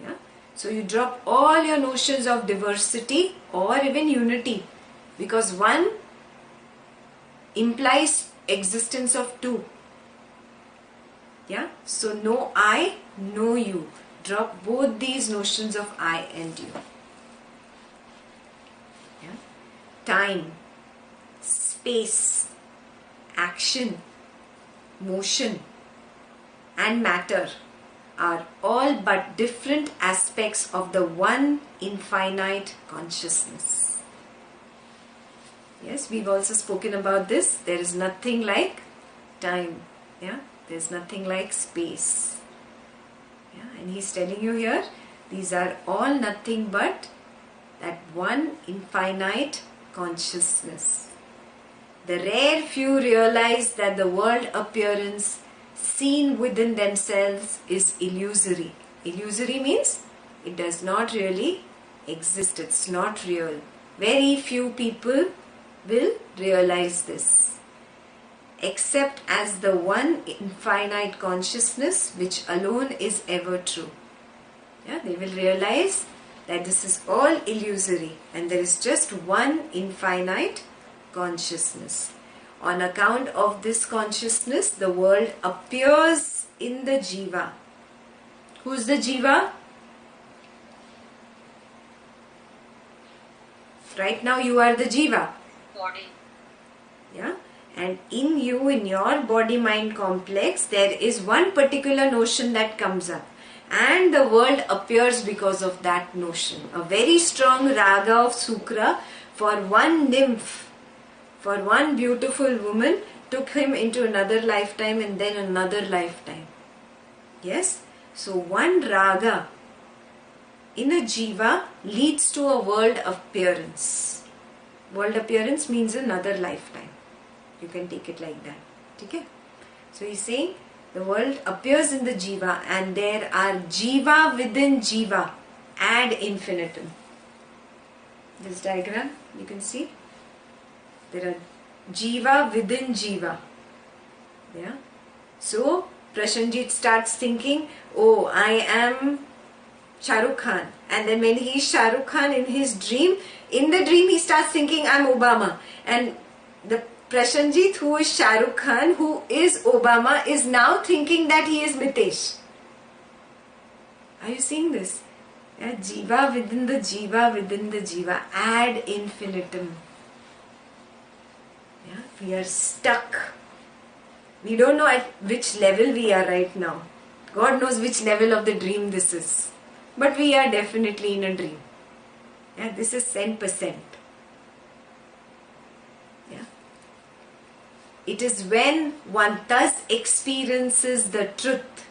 Yeah? So you drop all your notions of diversity or even unity, because one implies existence of two. Yeah? So no I, no you. Drop both these notions of I and you. Yeah? Time, space, action, motion and matter are all but different aspects of the one infinite consciousness. Yes, we've also spoken about this. There is nothing like time. Yeah, there's nothing like space. Yeah, and he's telling you here, these are all nothing but that one infinite consciousness. The rare few realize that the world appearance seen within themselves is illusory. Illusory means it does not really exist. It's not real. Very few people will realize this, except as the one infinite consciousness which alone is ever true. Yeah, they will realize that this is all illusory and there is just one infinite consciousness. On account of this consciousness, the world appears in the jiva. Who's the jiva? Right now you are the jiva. Body. Yeah? And in you, in your body-mind complex, there is one particular notion that comes up. And the world appears because of that notion. A very strong raga of Sukra for one nymph, for one beautiful woman, took him into another lifetime and then another lifetime. Yes? So one raga in a jiva leads to a world appearance. World appearance means another lifetime. You can take it like that. Okay? So he's saying the world appears in the jiva and there are jiva within jiva ad infinitum. This diagram you can see. There are jiva within jiva. Yeah. So Prashanjit starts thinking, oh, I am Shah Rukh Khan. And then when he is Shah Rukh Khan in his dream, in the dream he starts thinking, I'm Obama. And the Prashanjit, who is Shah Rukh Khan, who is Obama, is now thinking that he is Mitesh. Are you seeing this? Yeah, jiva within the jiva ad infinitum. Yeah, we are stuck. We don't know at which level we are right now. God knows which level of the dream this is. But we are definitely in a dream. Yeah, this is 10%. Yeah. It is when one thus experiences the truth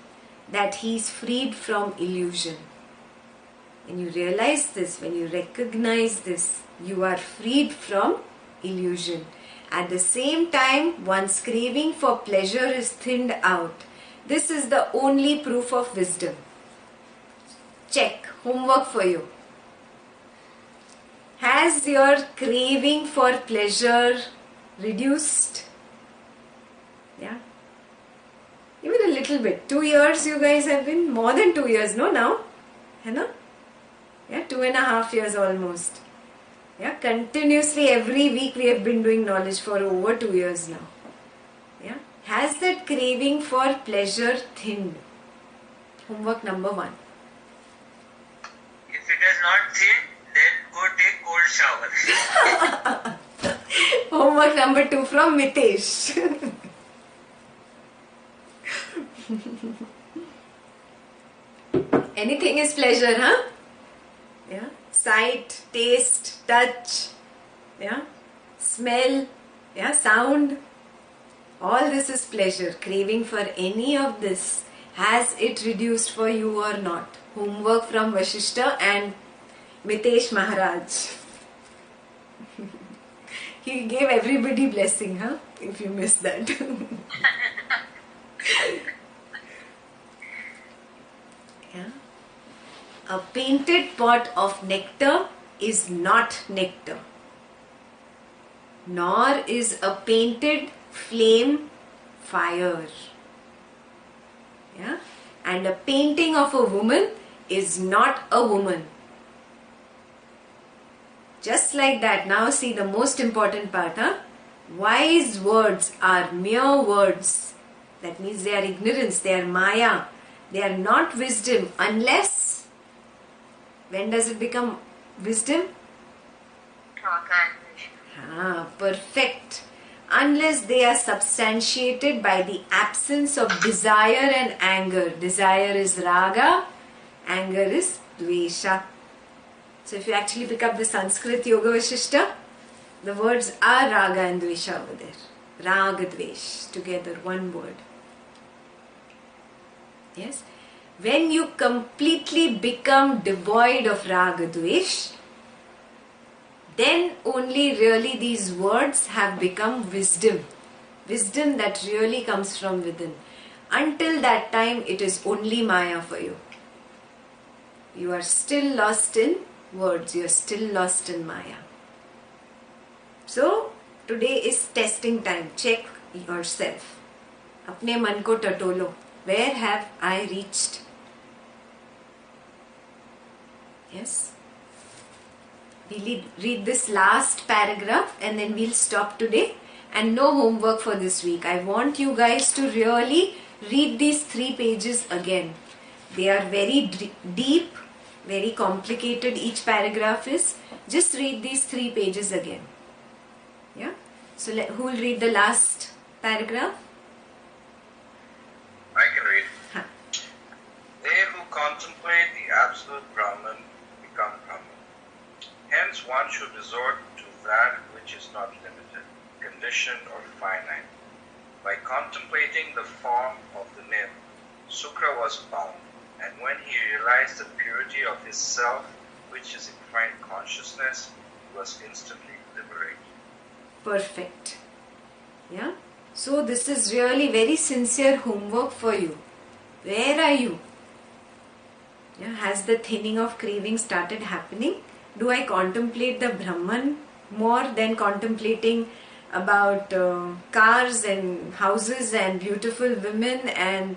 that he is freed from illusion. When you realize this, when you recognize this, you are freed from illusion. At the same time, one's craving for pleasure is thinned out. This is the only proof of wisdom. Check, homework for you. Has your craving for pleasure reduced? Yeah. Even a little bit. 2 years you guys have been, more than 2 years, no, now? Hai na? Yeah, 2.5 years almost. Yeah, continuously every week we have been doing knowledge for over 2 years now. Yeah. Has that craving for pleasure thinned? Homework number 1. If it has not thinned, then go take cold shower. Homework number 2 from Mitesh. Anything is pleasure, huh? Yeah. Sight, taste, touch, yeah, smell, yeah, sound. All this is pleasure. Craving for any of this, has it reduced for you or not? Homework from Vasistha and Mitesh Maharaj. He gave everybody blessing, huh? If you missed that. Yeah. A painted pot of nectar is not nectar, nor is a painted flame fire. Yeah? And a painting of a woman is not a woman. Just like that. Now see the most important part, huh? Wise words are mere words. That means they are ignorance, they are maya. They are not wisdom unless, when does it become wisdom? Perfect. Unless they are substantiated by the absence of desire and anger. Desire is raga, anger is dvesha. So if you actually pick up the Sanskrit Yoga Vasistha, the words are raga and dvesha over there. Raga, dvesh, together, one word. Yes? When you completely become devoid of raga, dvesh, then only really these words have become wisdom. Wisdom that really comes from within. Until that time, it is only maya for you. You are still lost in words. You are still lost in maya. So, today is testing time. Check yourself. Apne man ko tatolo. Where have I reached? Yes. We'll read this last paragraph and then we'll stop today, and no homework for this week. I want you guys to really read these 3 pages again. They are very deep, very complicated. Each paragraph is. Just read these 3 pages again. Yeah. So who will read the last paragraph? I can read. Huh. They who contemplate the absolute Brahman become Brahman. Hence one should resort to that which is not limited, conditioned or finite. By contemplating the form of the nymph, Sukra was bound, and when he realized the purity of his self, which is infinite consciousness, he was instantly liberated. Perfect. Yeah. So this is really very sincere homework for you. Where are you? Yeah. Has the thinning of craving started happening? Do I contemplate the Brahman more than contemplating about cars and houses and beautiful women and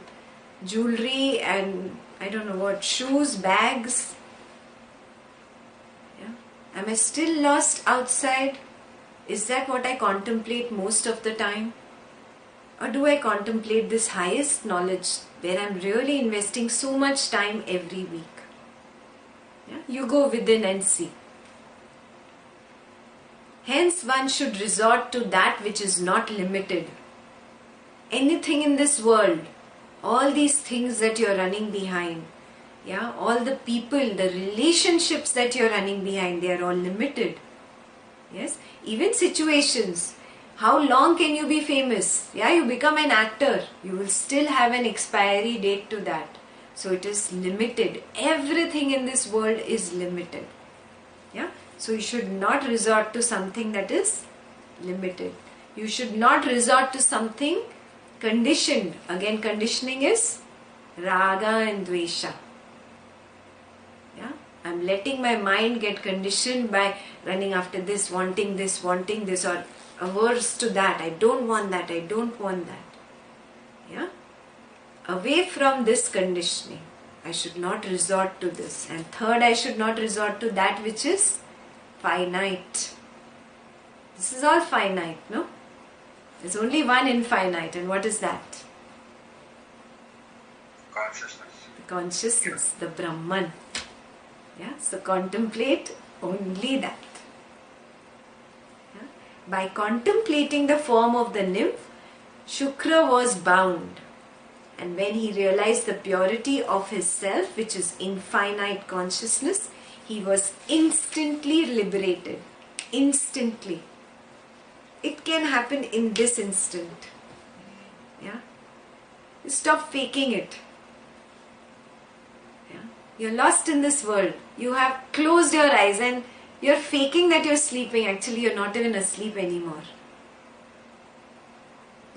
jewelry and I don't know what, shoes, bags? Yeah. Am I still lost outside? Is that what I contemplate most of the time? Or do I contemplate this highest knowledge where I'm really investing so much time every week? Yeah? You go within and see. Hence one should resort to that which is not limited. Anything in this world, all these things that you're running behind, yeah, all the people, the relationships that you're running behind, they are all limited. Yes, even situations. How long can you be famous? Yeah, you become an actor. You will still have an expiry date to that. So it is limited. Everything in this world is limited. Yeah. So you should not resort to something that is limited. You should not resort to something conditioned. Again, conditioning is raga and dvesha. Yeah. I'm letting my mind get conditioned by running after this, wanting this, or averse to that. I don't want that. I don't want that. Yeah. Away from this conditioning. I should not resort to this. And third, I should not resort to that which is finite. This is all finite, no? There's only one infinite, and what is that? Consciousness. The consciousness, the Brahman. Yeah, so contemplate only that. Yeah? By contemplating the form of the nymph, Shukra was bound, and when he realized the purity of his self, which is infinite consciousness, he was instantly liberated. Instantly. It can happen in this instant. Yeah. Stop faking it. Yeah. You're lost in this world. You have closed your eyes and you're faking that you're sleeping. Actually, you're not even asleep anymore.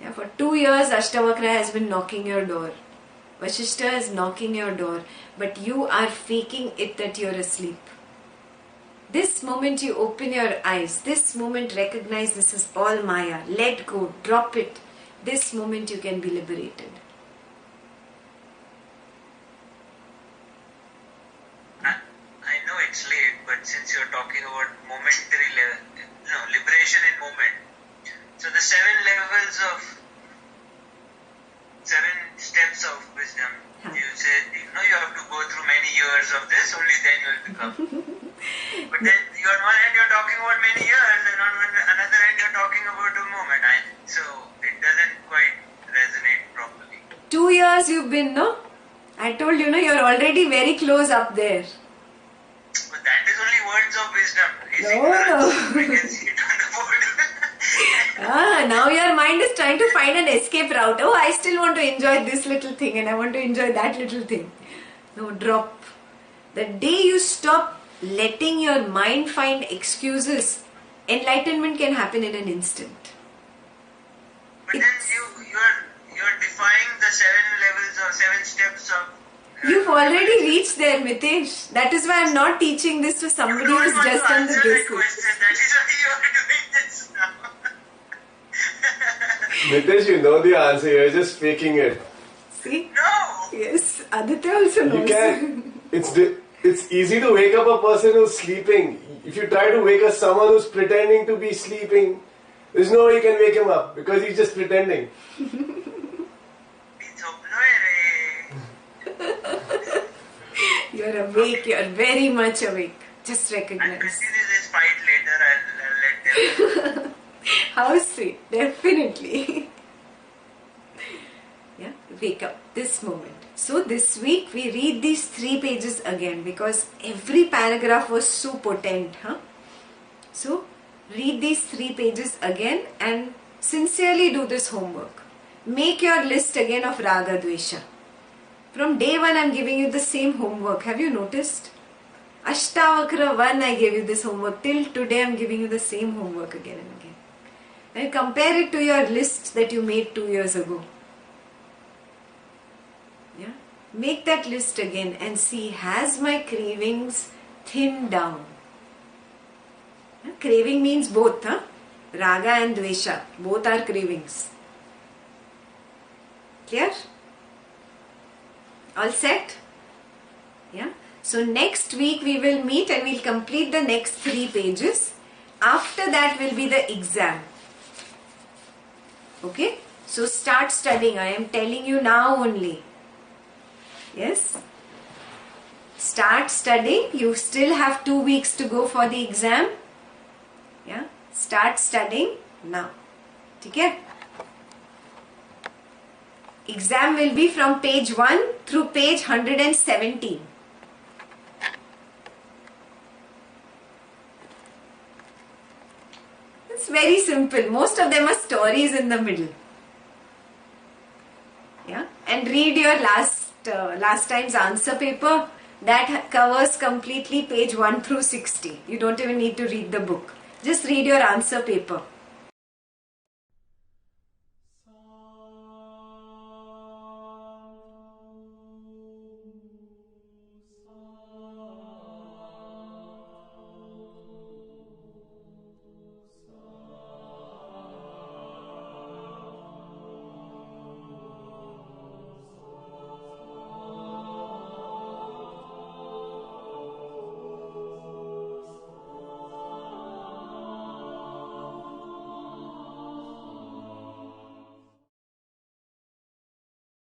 Yeah. For 2 years, Ashtavakra has been knocking your door. Vasistha is knocking your door. But you are faking it that you're asleep. This moment you open your eyes, this moment recognize this is all Maya, let go, drop it. This moment you can be liberated. I know it's late, but since you're talking about momentary liberation in moment, so the 7 levels of 7 steps of wisdom, you said, you have to go through many years of this, only then you'll become. But then on one hand you're talking about many years, and on another hand you're talking about a moment. So it doesn't quite resonate properly. 2 years you've been, no? I told you, you're already very close up there. But that is only words of wisdom. No. I can see it on the board. Now your mind is trying to find an escape route. Oh, I still want to enjoy this little thing and I want to enjoy that little thing. No, drop. The day you stop letting your mind find excuses, enlightenment can happen in an instant. But then you're defying the 7 levels or 7 steps of... You've already reached there, Mitesh. That is why I'm not teaching this to somebody who's just on the basics. That is why you are doing this now. Mitesh, you know the answer, you're just faking it. See? No! Yes, Aditya also knows. You can. It's easy to wake up a person who's sleeping. If you try to wake up someone who's pretending to be sleeping, there's no way you can wake him up because he's just pretending. You're awake, you're very much awake. Just I'll recognize. continue this fight later. I'll let them. How sweet, definitely. Yeah, wake up this moment. So this week we read these 3 pages again because every paragraph was so potent. So read these 3 pages again and sincerely do this homework. Make your list again of Raga Dvesha. From day 1 I am giving you the same homework. Have you noticed? Ashtavakra 1 I gave you this homework. Till today I am giving you the same homework again and again. And compare it to your list that you made 2 years ago. Yeah? Make that list again and see, has my cravings thinned down? Yeah? Craving means both. Raga and Dvesha. Both are cravings. Clear? All set? Yeah. So next week we will meet and we'll complete the next 3 pages. After that will be the exam. Okay? So start studying. I am telling you now only. Yes? Start studying. You still have 2 weeks to go for the exam. Yeah? Start studying now. Okay? Exam will be from page 1 through page 117. It's very simple. Most of them are stories in the middle. Yeah, and read your last time's answer paper. That covers completely page 1 through 60. You don't even need to read the book. Just read your answer paper.